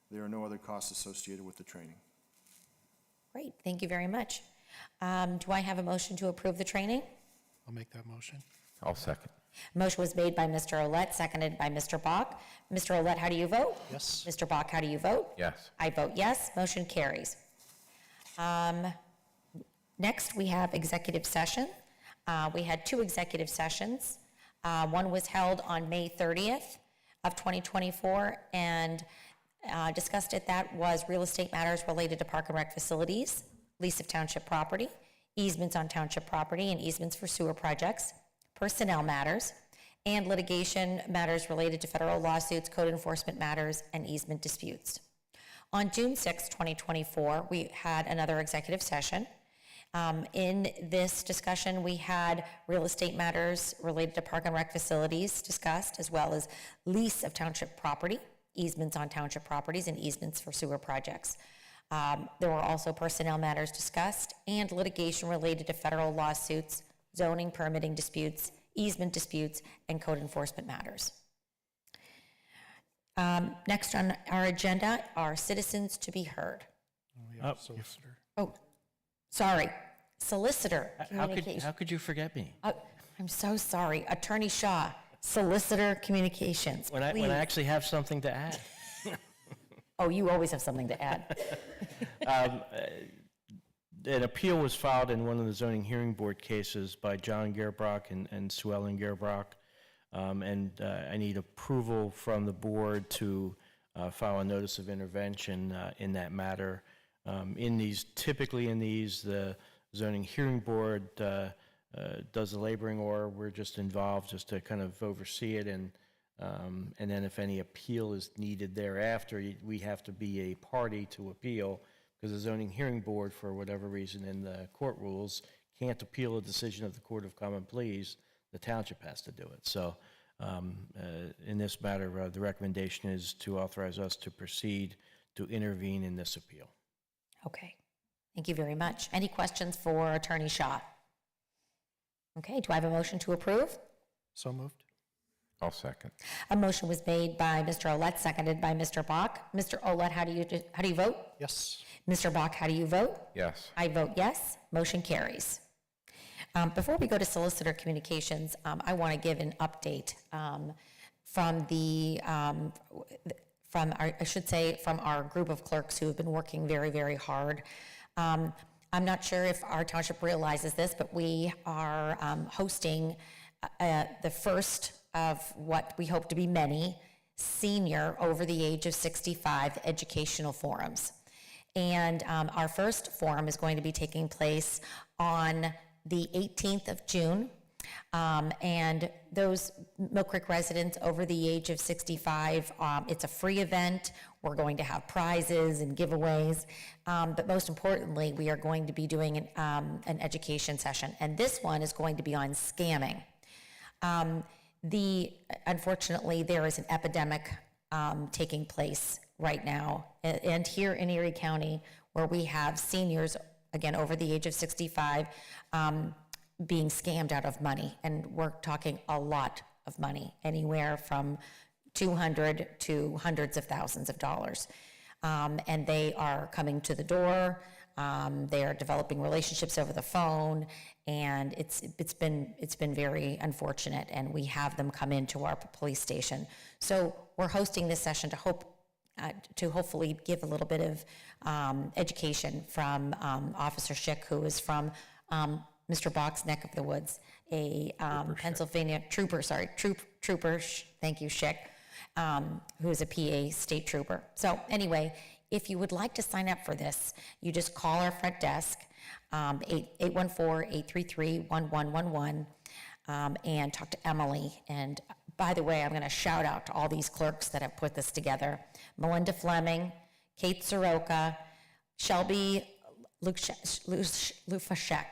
There are no other costs associated with the training. Great, thank you very much. Do I have a motion to approve the training? I'll make that motion. I'll second. Motion was made by Mr. Olet, seconded by Mr. Bach. Mr. Olet, how do you vote? Yes. Mr. Bach, how do you vote? Yes. I vote yes, motion carries. Next, we have executive session. We had 2 executive sessions. One was held on May 30th of 2024, and discussed at that was real estate matters related to park and rec facilities, lease of township property, easements on township property, and easements for sewer projects, personnel matters, and litigation matters related to federal lawsuits, code enforcement matters, and easement disputes. On June 6, 2024, we had another executive session. In this discussion, we had real estate matters related to park and rec facilities discussed, as well as lease of township property, easements on township properties, and easements for sewer projects. There were also personnel matters discussed and litigation related to federal lawsuits, zoning, permitting disputes, easement disputes, and code enforcement matters. Next on our agenda are citizens to be heard. We have solicitor. Oh, sorry, solicitor communication. How could you forget me? I'm so sorry. Attorney Shaw, solicitor communications. When I please. actually have something to add. Oh, you always have something to add. An appeal was filed in one of the zoning hearing board cases by John Gerbrock and Sue Ellen Gerbrock. And I need approval from the board to file a notice of intervention in that matter. Typically in these, the zoning hearing board does the laboring, or we're just involved just to kind of oversee it, and then if any appeal is needed thereafter, we have to be a party to appeal, because the zoning hearing board, for whatever reason in the court rules, can't appeal a decision of the Court of Common Pleas. The township has to do it. So in this matter, the recommendation is to authorize us to proceed to intervene in this appeal. Okay, thank you very much. Any questions for Attorney Shaw? Okay, do I have a motion to approve? So moved. I'll second. A motion was made by Mr. Olet, seconded by Mr. Bach. Mr. Olet, how do you vote? Yes. Mr. Bach, how do you vote? Yes. I vote yes, motion carries. Before we go to solicitor communications, I want to give an update from our group of clerks who have been working very, very hard. I'm not sure if our township realizes this, but we are hosting the first of what we hope to be many senior over the age of 65 educational forums. And our first forum is going to be taking place on the 18th of June. And those Mill Creek residents over the age of 65, it's a free event. We're going to have prizes and giveaways. But most importantly, we are going to be doing an education session. And this one is going to be on scamming. Unfortunately, there is an epidemic taking place right now. And here in Erie County, where we have seniors, again, over the age of 65, being scammed out of money. And we're talking a lot of money, anywhere from $200 to hundreds of thousands of dollars. And they are coming to the door. They are developing relationships over the phone, and it's been very unfortunate. And we have them come into our police station. So we're hosting this session to hopefully give a little bit of education from Officer Schick, who is from Mr. Bach's neck of the woods, a Pennsylvania trooper. Thank you, Schick, who is a PA state trooper. So anyway, if you would like to sign up for this, you just call our front desk, 814-833-1111, and talk to Emily. And by the way, I'm going to shout out to all these clerks that have put this together: Melinda Fleming, Kate Soroka, Shelby Lufashek,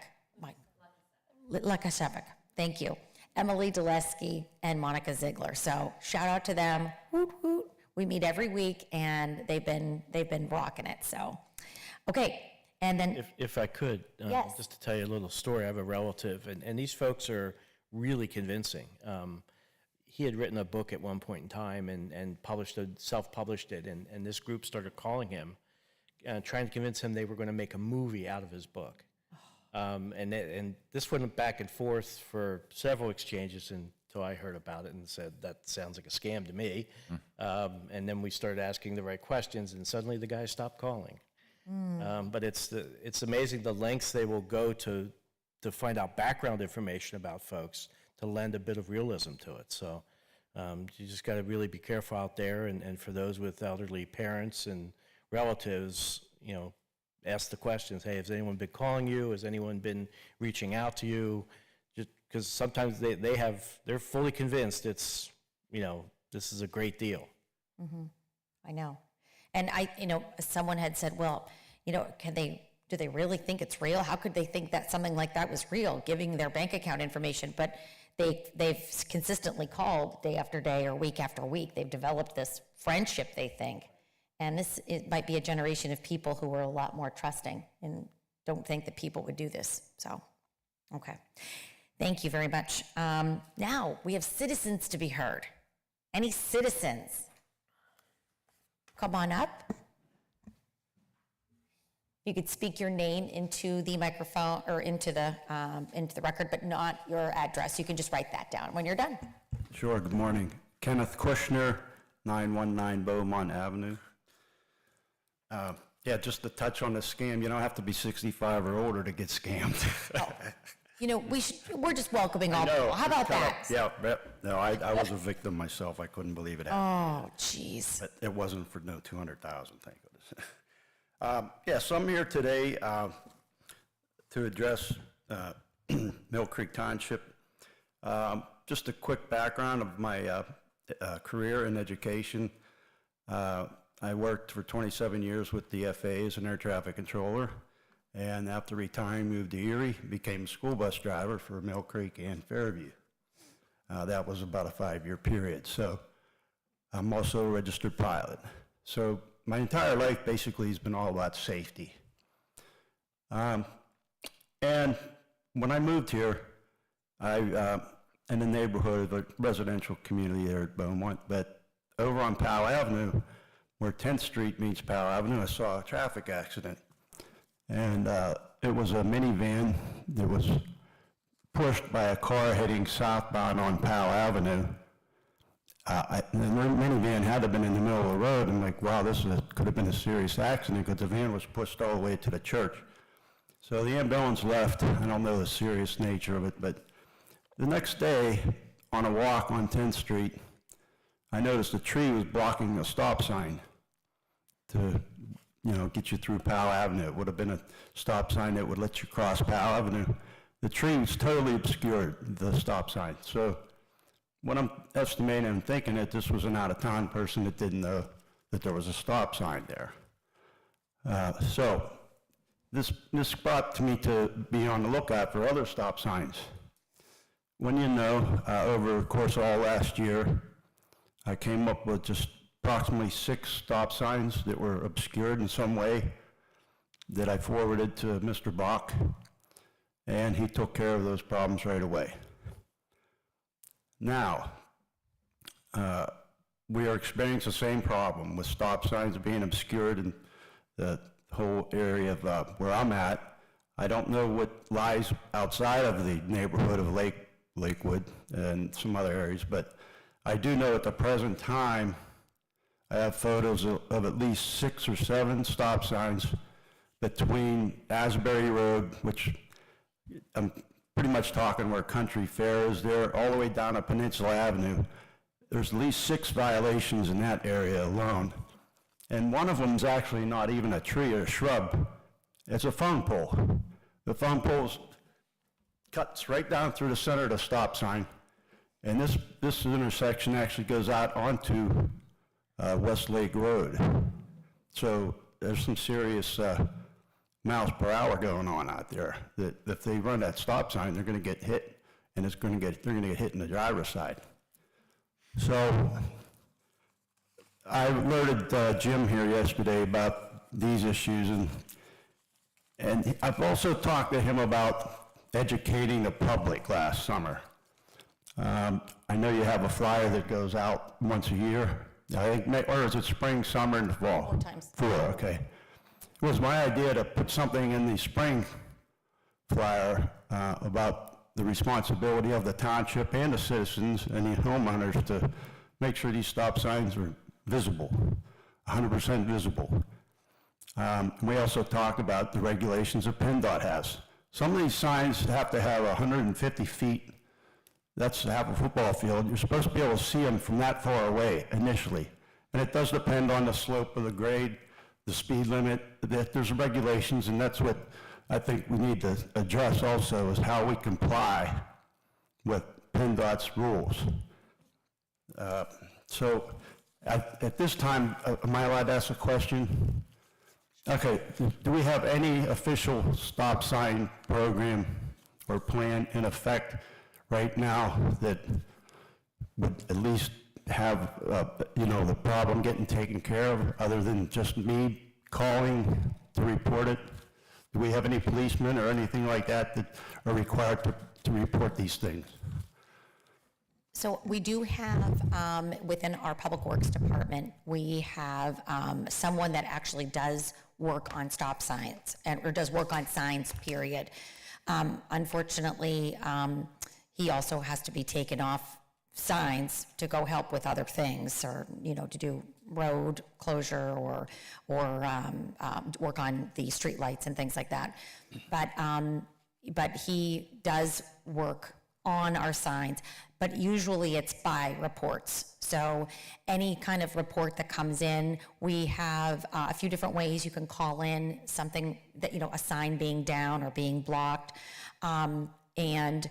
Lukashevik, thank you, Emily Dulesky, and Monica Ziegler. So shout out to them. Woot, woot. We meet every week, and they've been rocking it. So, okay, and then If I could, Yes. just to tell you a little story, I have a relative, and these folks are really convincing. He had written a book at one point in time and self-published it, and this group started calling him, trying to convince him they were going to make a movie out of his book. And this went back and forth for several exchanges until I heard about it and said, that sounds like a scam to me. And then we started asking the right questions, and suddenly the guy stopped calling. But it's amazing the lengths they will go to find out background information about folks to lend a bit of realism to it. So you just got to really be careful out there. And for those with elderly parents and relatives, ask the questions. Hey, has anyone been calling you? Has anyone been reaching out to you? Just because sometimes they're fully convinced it's, this is a great deal. I know. And someone had said, well, do they really think it's real? How could they think that something like that was real, giving their bank account information? But they've consistently called day after day or week after week. They've developed this friendship, they think. And it might be a generation of people who are a lot more trusting and don't think that people would do this. So, okay. Thank you very much. Now, we have citizens to be heard. Any citizens? Come on up. You could speak your name into the microphone or into the record, but not your address. You can just write that down when you're done. Sure, good morning. Kenneth Kushner, 919 Beaumont Avenue. Yeah, just to touch on the scam, you don't have to be 65 or older to get scammed. We're just welcoming all people. How about that? Yeah, no, I was a victim myself. I couldn't believe it happened. Oh, jeez. But it wasn't for no 200,000, thank goodness. Yeah, so I'm here today to address Mill Creek Township. Just a quick background of my career in education. I worked for 27 years with the FAA as an air traffic controller, and after retiring, moved to Erie, became a school bus driver for Mill Creek and Fairview. That was about a 5-year period. So I'm also a registered pilot. So my entire life basically has been all about safety. And when I moved here, in the neighborhood of a residential community there at Beaumont, but over on Powell Avenue, where 10th Street meets Powell Avenue, I saw a traffic accident. And it was a minivan that was pushed by a car heading southbound on Powell Avenue. The minivan had to have been in the middle of the road. I'm like, wow, could have been a serious accident because the van was pushed all the way to the church. So the ambulance left. I don't know the serious nature of it, but the next day, on a walk on 10th Street, I noticed a tree was blocking a stop sign to, get you through Powell Avenue. It would have been a stop sign that would let you cross Powell Avenue. The tree was totally obscured, the stop sign. So what I'm estimating and thinking that this was an out-of-town person that didn't know that there was a stop sign there. So this brought to me to be on the lookout for other stop signs. When over the course of all last year, I came up with just approximately 6 stop signs that were obscured in some way that I forwarded to Mr. Bach, and he took care of those problems right away. Now, we are experiencing the same problem with stop signs being obscured in the whole area of where I'm at. I don't know what lies outside of the neighborhood of Lakewood and some other areas, but I do know at the present time, I have photos of at least 6 or 7 stop signs between Asbury Road, which I'm pretty much talking where Country Fair is there, all the way down to Peninsula Avenue. There's at least 6 violations in that area alone. And one of them is actually not even a tree or a shrub. It's a phone pole. The phone pole cuts right down through the center of the stop sign. And this intersection actually goes out onto Westlake Road. So there's some serious miles per hour going on out there. That if they run that stop sign, they're going to get hit, and they're going to get hit in the driver's side. So I alerted Jim here yesterday about these issues, and I've also talked to him about educating the public last summer. I know you have a flyer that goes out once a year. I think, or is it spring, summer, and fall? 4 times. 4, okay. It was my idea to put something in the spring flyer about the responsibility of the township and the citizens and the homeowners to make sure these stop signs are visible, 100% visible. We also talked about the regulations that PennDOT has. Some of these signs have to have 150 feet. That's half a football field. You're supposed to be able to see them from that far away initially. And it does depend on the slope of the grade, the speed limit. There's regulations, and that's what I think we need to address also, is how we comply with PennDOT's rules. So at this time, am I allowed to ask a question? Okay, do we have any official stop sign program or plan in effect right now that would at least have, the problem getting taken care of, other than just me calling to report it? Do we have any policemen or anything like that that are required to report these things? So we do have, within our Public Works Department, we have someone that actually does work on stop signs, or does work on signs, period. Unfortunately, he also has to be taken off signs to go help with other things, or, to do road closure or work on the street lights and things like that. But he does work on our signs, but usually it's by reports. So any kind of report that comes in, we have a few different ways you can call in something that, a sign being down or being blocked. And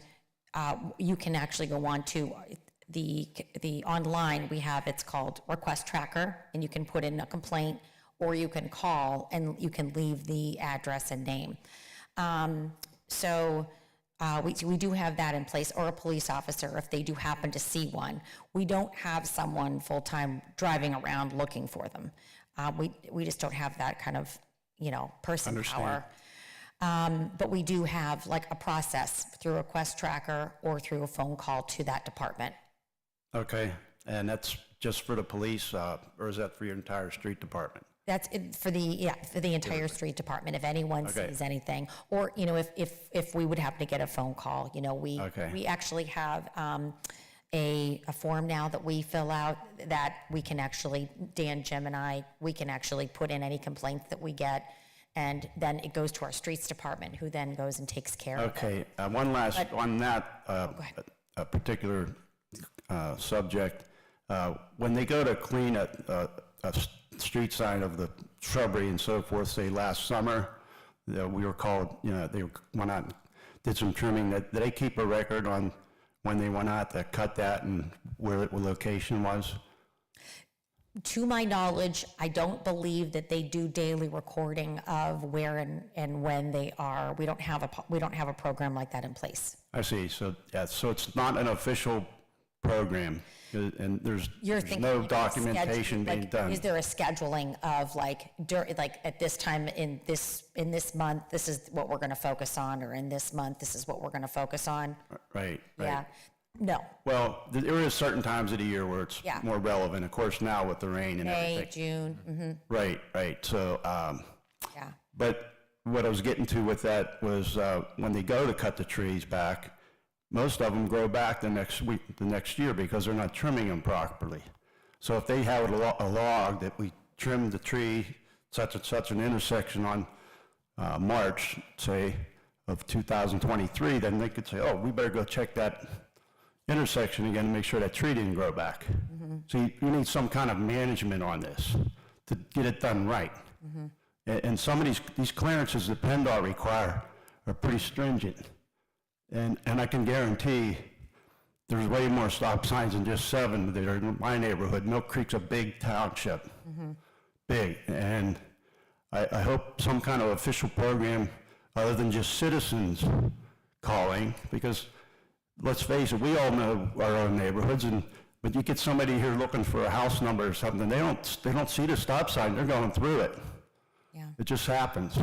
you can actually go on to the online, we have, it's called Request Tracker, and you can put in a complaint, or you can call and you can leave the address and name. We do have that in place, or a police officer if they do happen to see one. We don't have someone full-time driving around looking for them. We just don't have that kind of, person power. But we do have like a process through Request Tracker or through a phone call to that department. Okay, and that's just for the police, or is that for your entire street department? That's it for the entire street department, if anyone Okay. sees anything. Or, if we would happen to get a phone call, Okay. we actually have a form now that we fill out that we can actually, Dan, Jim, and I, we can actually put in any complaints that we get, and then it goes to our streets department, who then goes and takes care of it. Okay, one last, But- on that Go ahead. a particular subject. When they go to clean a street sign of the shrubbery and so forth, say last summer, we were called, they went out and did some trimming. Did they keep a record on when they went out to cut that and where the location was? To my knowledge, I don't believe that they do daily recording of where and when they are. We don't have a program like that in place. I see. So, yeah, so it's not an official program, and there's no documentation being done. Is there a scheduling of like at this time in this month, this is what we're going to focus on, or in this month, this is what we're going to focus on? Right. Yeah. No. Well, there is certain times of the year where it's more relevant. Of course, now with the rain and everything. May, June. Mm-hmm. Right. So, yeah. But what I was getting to with that was when they go to cut the trees back, most of them grow back the next year because they're not trimming them properly. So if they have a log that we trimmed the tree such and such an intersection on March, say, of 2023, then they could say, oh, we better go check that intersection again and make sure that tree didn't grow back. Mm-hmm. So you need some kind of management on this to get it done right. Mm-hmm. And some of these clearances that PennDOT require are pretty stringent. And I can guarantee there's way more stop signs than just 7 that are in my neighborhood. Milk Creek's a big township, big. And I hope some kind of official program other than just citizens calling, because let's face it, we all know our own neighborhoods, but you get somebody here looking for a house number or something, they don't see the stop sign, they're going through it. Yeah. It just happens.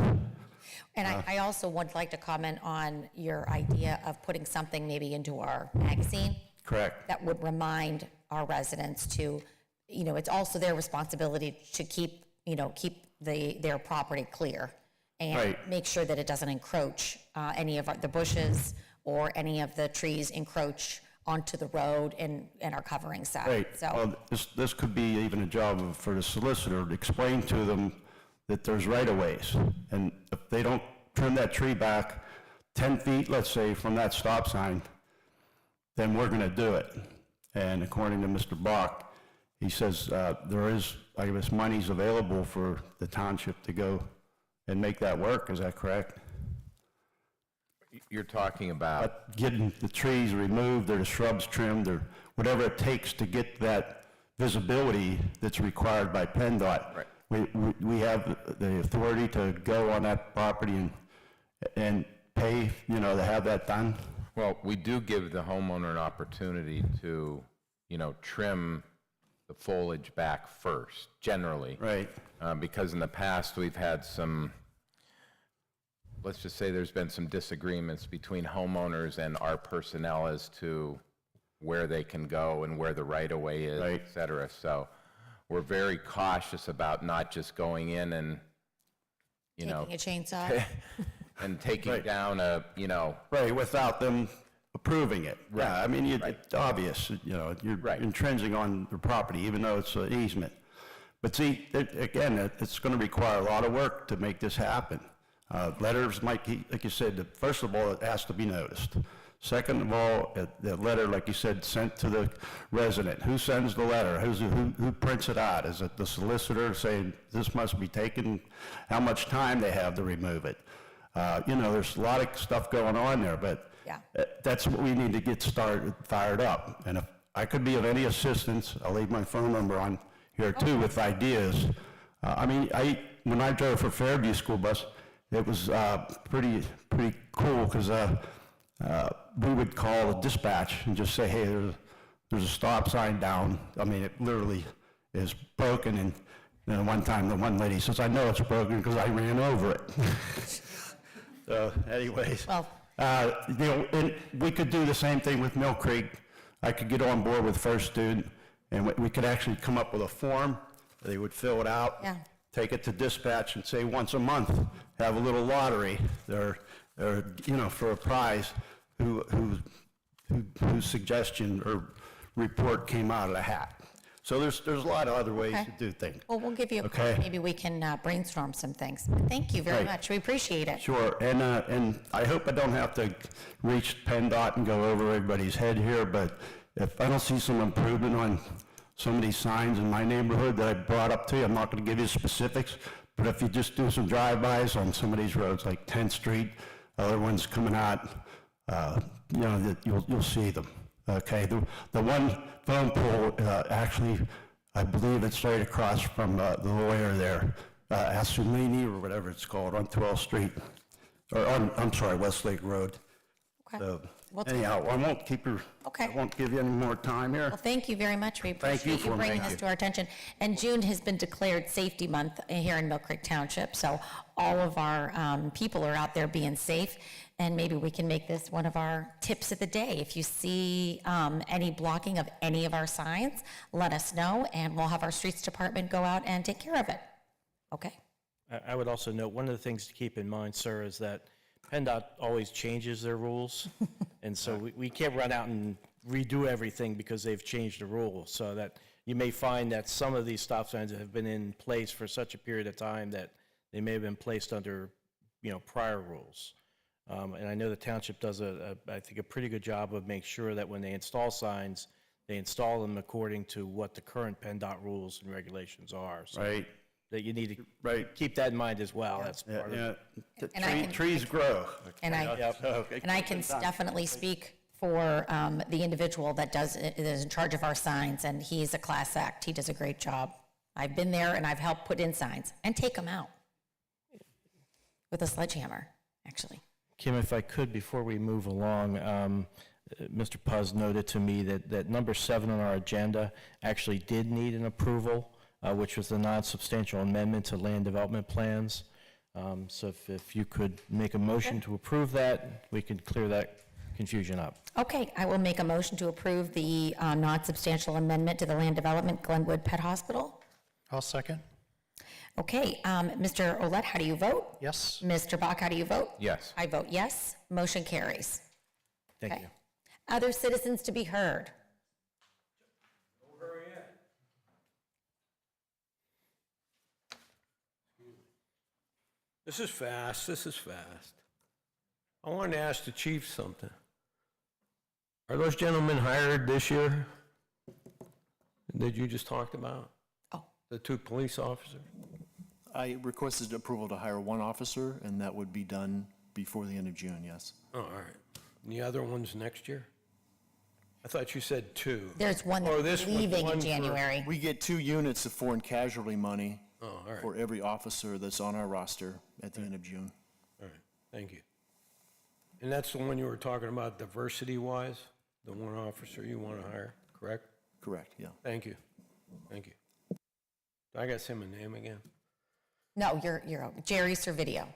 And I also would like to comment on your idea of putting something maybe into our magazine. Correct. That would remind our residents to, it's also their responsibility to keep their property clear and make sure that it doesn't encroach any of the bushes or any of the trees encroach onto the road and are covering side. Right. So Well, this could be even a job for the solicitor to explain to them that there's right-of-ways. And if they don't trim that tree back 10 feet, let's say, from that stop sign, then we're going to do it. And according to Mr. Bach, he says there is, I guess, monies available for the township to go and make that work. Is that correct? You're talking about Getting the trees removed, or the shrubs trimmed, or whatever it takes to get that visibility that's required by PennDOT. Right. We have the authority to go on that property and pay, to have that done. Well, we do give the homeowner an opportunity to, trim the foliage back first, generally. Right. Because in the past, we've had let's just say there's been some disagreements between homeowners and our personnel as to where they can go and where the right-of-way is, Right. et cetera. So we're very cautious about not just going in and, taking a chainsaw. and taking Right. down Right, without them approving it. Right. Yeah, I mean, it's obvious, you're infringing on the property, even though it's an easement. But see, again, it's going to require a lot of work to make this happen. Letters might, like you said, first of all, it has to be noticed. Second of all, the letter, like you said, sent to the resident. Who sends the letter? Who prints it out? Is it the solicitor saying this must be taken? How much time they have to remove it? There's a lot of stuff going on there, but that's what we need to get fired up. And if I could be of any assistance, I'll leave my phone number on here too with ideas. When I drove for Fairview School Bus, it was pretty cool because we would call the dispatch and just say, hey, there's a stop sign down. It literally is broken. And one time the one lady says, I know it's broken because I ran over it. So anyways, and we could do the same thing with Mill Creek. I could get on board with First Student, and we could actually come up with a form. They would fill it out, take it to dispatch, and say once a month, have a little lottery. They're for a prize, whose suggestion or report came out of the hat. So there's a lot of other ways to do things. Well, we'll give you a call. Maybe we can brainstorm some things. Thank you very much. We appreciate it. Sure, and I hope I don't have to reach PennDOT and go over everybody's head here, but if I don't see some improvement on some of these signs in my neighborhood that I brought up to you, I'm not gonna give you specifics, but if you just do some drive-bys on some of these roads, like 10th Street, other ones coming out, you know, that you'll see them, okay? The one phone pole, actually, I believe it's right across from the lawyer there, Asumini or whatever it's called, on 12th Street, or on, I'm sorry, Westlake Road. Okay. So, Well, anyhow, I won't keep her, Okay. I won't give you any more time here. Well, thank you very much. We Thank you appreciate you for bringing making this it. to our attention. And June has been declared Safety Month here in Mill Creek Township, so all of our people are out there being safe, and maybe we can make this one of our tips of the day. If you see any blocking of any of our signs, let us know, and we'll have our streets department go out and take care of it. Okay? I would also note, one of the things to keep in mind, sir, is that PennDOT always changes their rules, and so we can't run out and redo everything because they've changed the rules, so that you may find that some of these stop signs have been in place for such a period of time that they may have been placed under, you know, prior rules. And I know the township does I think, a pretty good job of making sure that when they install signs, they install them according to what the current PennDOT rules and regulations are. So Right. that you need to keep that in mind as well. That's part of it. And I can- Trees grow. And I can definitely speak for the individual that is in charge of our signs, and he's a class act. He does a great job. I've been there and I've helped put in signs and take them out with a sledgehammer, actually. Kim, if I could, before we move along, Mr. Puz noted to me that number 7 on our agenda actually did need an approval, which was the non-substantial amendment to land development plans. So if you could make a motion to approve that, we could clear that confusion up. Okay, I will make a motion to approve the non-substantial amendment to the land development Glenwood Pet Hospital. I'll second. Okay, Mr. Olet, how do you vote? Yes. Mr. Bach, how do you vote? Yes. I vote yes. Motion carries. Thank Okay. you. Other citizens to be heard? This is fast, this is fast. I wanted to ask the chief something. Are those gentlemen hired this year that you just talked about? Oh. The 2 police officers? I requested approval to hire one officer, and that would be done before the end of June, yes. Oh, all right. And the other one's next year? I thought you said 2. There's one Oh, that's this one- leaving one in for- January. We get 2 units of foreign casualty money Oh, all right, for every officer that's on our roster at the end of June. all right, thank you. And that's the one you were talking about diversity-wise? The one officer you want to hire, correct? Correct, yeah. Thank you, thank you. Do I got to say my name again? No, you're Jerry Servideo.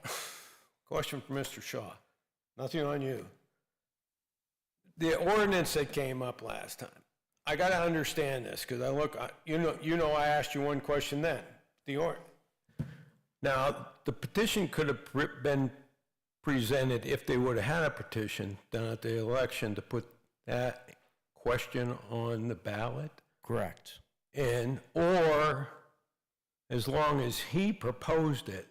Question for Mr. Shaw. Nothing on you. The ordinance that came up last time, I got to understand this because you know, I asked you one question then. Now, the petition could have been presented if they would have had a petition down at the election to put that question on the ballot. Correct. Or as long as he proposed it,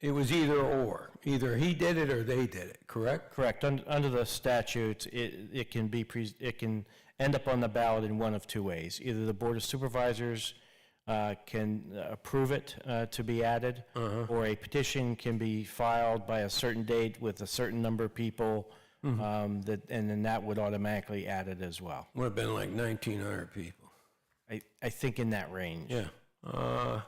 it was either or. Either he did it or they did it, correct? Correct. Under the statute, it can end up on the ballot in one of 2 ways. Either the Board of Supervisors can approve it to be added, or a petition can be filed by a certain date with a certain number of people, and then that would automatically add it as well. Would have been like 1,900 people. I think in that range. Yeah.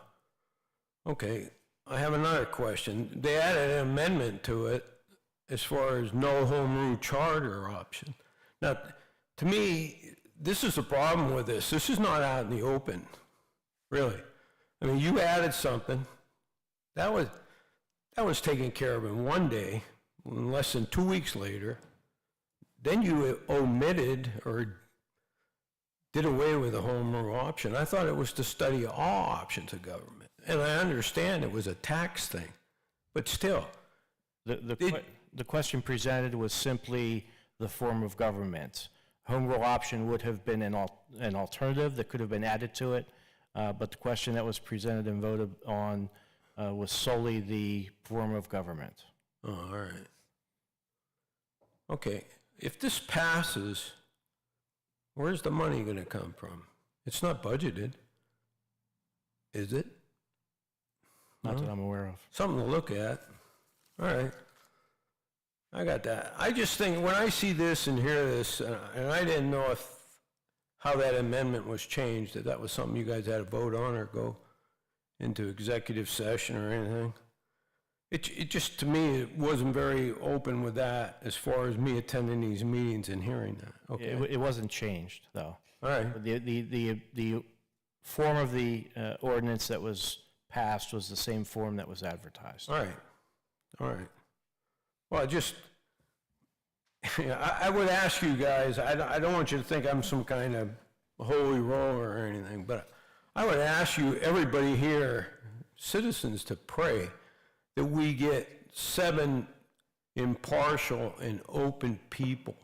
Okay. I have another question. They added an amendment to it as far as no home rule charter option. Now, to me, this is the problem with this. This is not out in the open, really. I mean, you added something. That was taken care of in one day, less than 2 weeks later. Then you omitted or did away with the home rule option. I thought it was to study all options of government. And I understand it was a tax thing, but still. The question presented was simply the form of government. Home rule option would have been an alternative that could have been added to it, but the question that was presented and voted on was solely the form of government. Oh, all right. Okay, if this passes, Where's the money gonna come from? It's not budgeted, is it? Not that I'm aware of. Something to look at. All right. I got that. I just think when I see this and hear this, and I didn't know how that amendment was changed, that that was something you guys had to vote on or go into executive session or anything. It just, to me, it wasn't very open with that as far as me attending these meetings and hearing that. Okay. It wasn't changed, though. All right. The form of the ordinance that was passed was the same form that was advertised. All right. All right. Well, I would ask you guys, I don't want you to think I'm some kind of holy roller or anything, but I would ask you, everybody here, citizens, to pray that we get 7 impartial and open people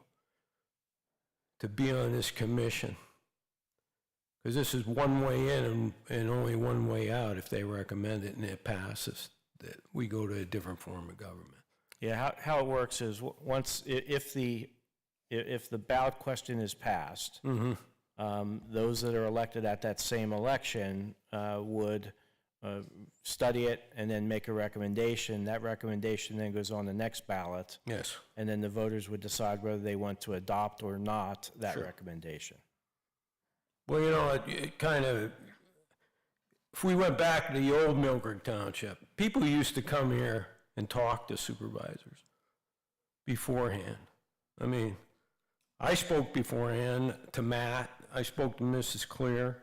to be on this commission. Because this is one way in and only one way out if they recommend it and it passes, that we go to a different form of government. Yeah, how it works is if the ballot question is passed, those that are elected at that same election would study it and then make a recommendation. That recommendation then goes on the next ballot. Yes. And then the voters would decide whether they want to adopt or not that recommendation. Well, you know, it kind of, if we went back to the old Mill Creek Township, people used to come here and talk to supervisors beforehand. I mean, I spoke beforehand to Matt. I spoke to Mrs. Clear.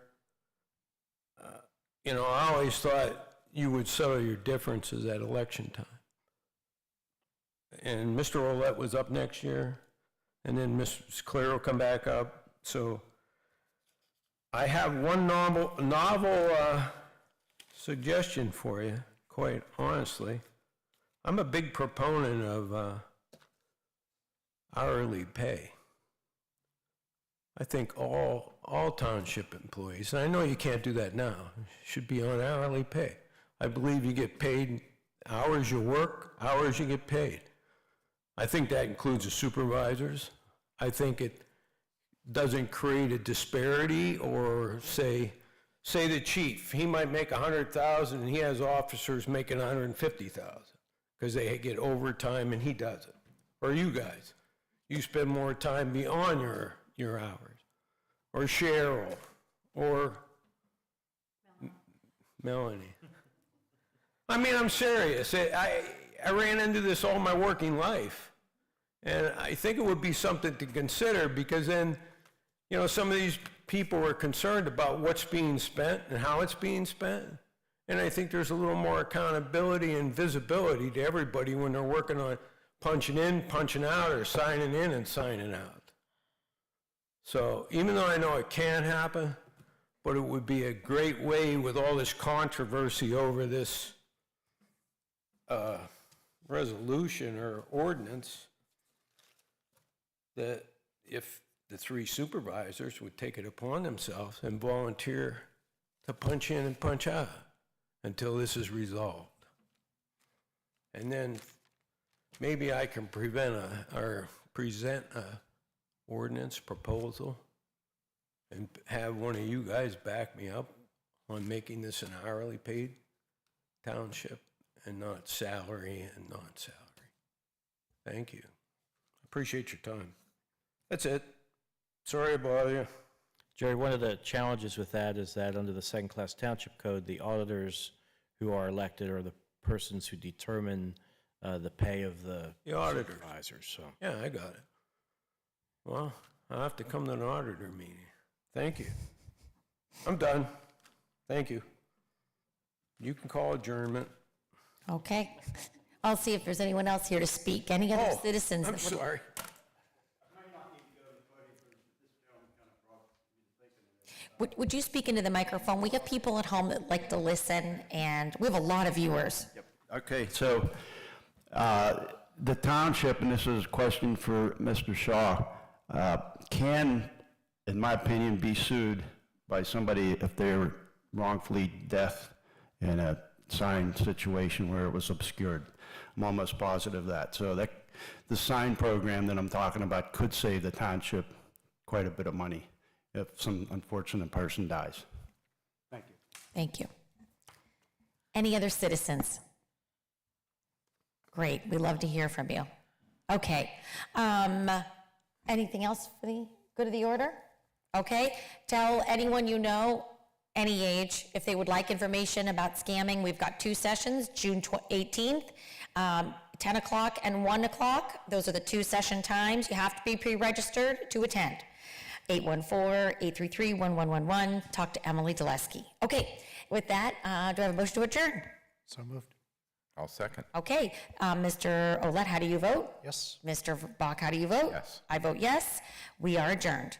You know, I always thought you would settle your differences at election time. And Mr. Ouellette was up next year, and then Mrs. Clear will come back up. So I have one novel suggestion for you, quite honestly. I'm a big proponent of hourly pay. I think all township employees, and I know you can't do that now, should be on hourly pay. I believe you get paid hours you work, hours you get paid. I think that includes the supervisors. I think it doesn't create a disparity, or say the chief, he might make $100,000 and he has officers making $150,000 because they get overtime and he doesn't. Or you guys, you spend more time beyond your hours. Or Cheryl, or Melanie. I mean, I'm serious. I ran into this all my working life. And I think it would be something to consider, because then, you know, some of these people are concerned about what's being spent and how it's being spent. And I think there's a little more accountability and visibility to everybody when they're working on punching in, punching out, or signing in and signing out. So even though I know it can happen, but it would be a great way with all this controversy over this resolution or ordinance, that if the 3 supervisors would take it upon themselves and volunteer to punch in and punch out until this is resolved. And then maybe I can present a ordinance proposal and have one of you guys back me up on making this an hourly paid township and not salary and non-salary. Thank you. Appreciate your time. That's it. Sorry to bother you. Jerry, one of the challenges with that is that under the second-class township code, the auditors who are elected are the persons who determine the pay of the auditors. Supervisors. So. Yeah, I got it. Well, I'll have to come to an auditor meeting. Thank you. I'm done. Thank you. You can call adjournment. Okay. I'll see if there's anyone else here to speak. Any other citizens? I'm that would- sorry. Would you speak into the microphone? We have people at home that like to listen, and we have a lot of viewers. Okay, so the township, and this is a question for Mr. Shaw, can, in my opinion, be sued by somebody if they're wrongfully death in a sign situation where it was obscured. I'm almost positive of that. So that the sign program that I'm talking about could save the township quite a bit of money. if some unfortunate person dies. Thank you. Thank you. Any other citizens? Great, we love to hear from you. Okay, anything else for the good of the order? Okay, tell anyone you know, any age, if they would like information about scamming. We've got 2 sessions, June 18th, 10 o'clock and 1 o'clock. Those are the 2 session times. You have to be pre-registered to attend. 814-833-1111. Talk to Emily Dulesky. Okay, with that, do I have a motion to adjourn? So moved. I'll second. Okay, Mr. Olet, how do you vote? Yes. Mr. Bach, how do you vote? Yes. I vote yes. We are adjourned.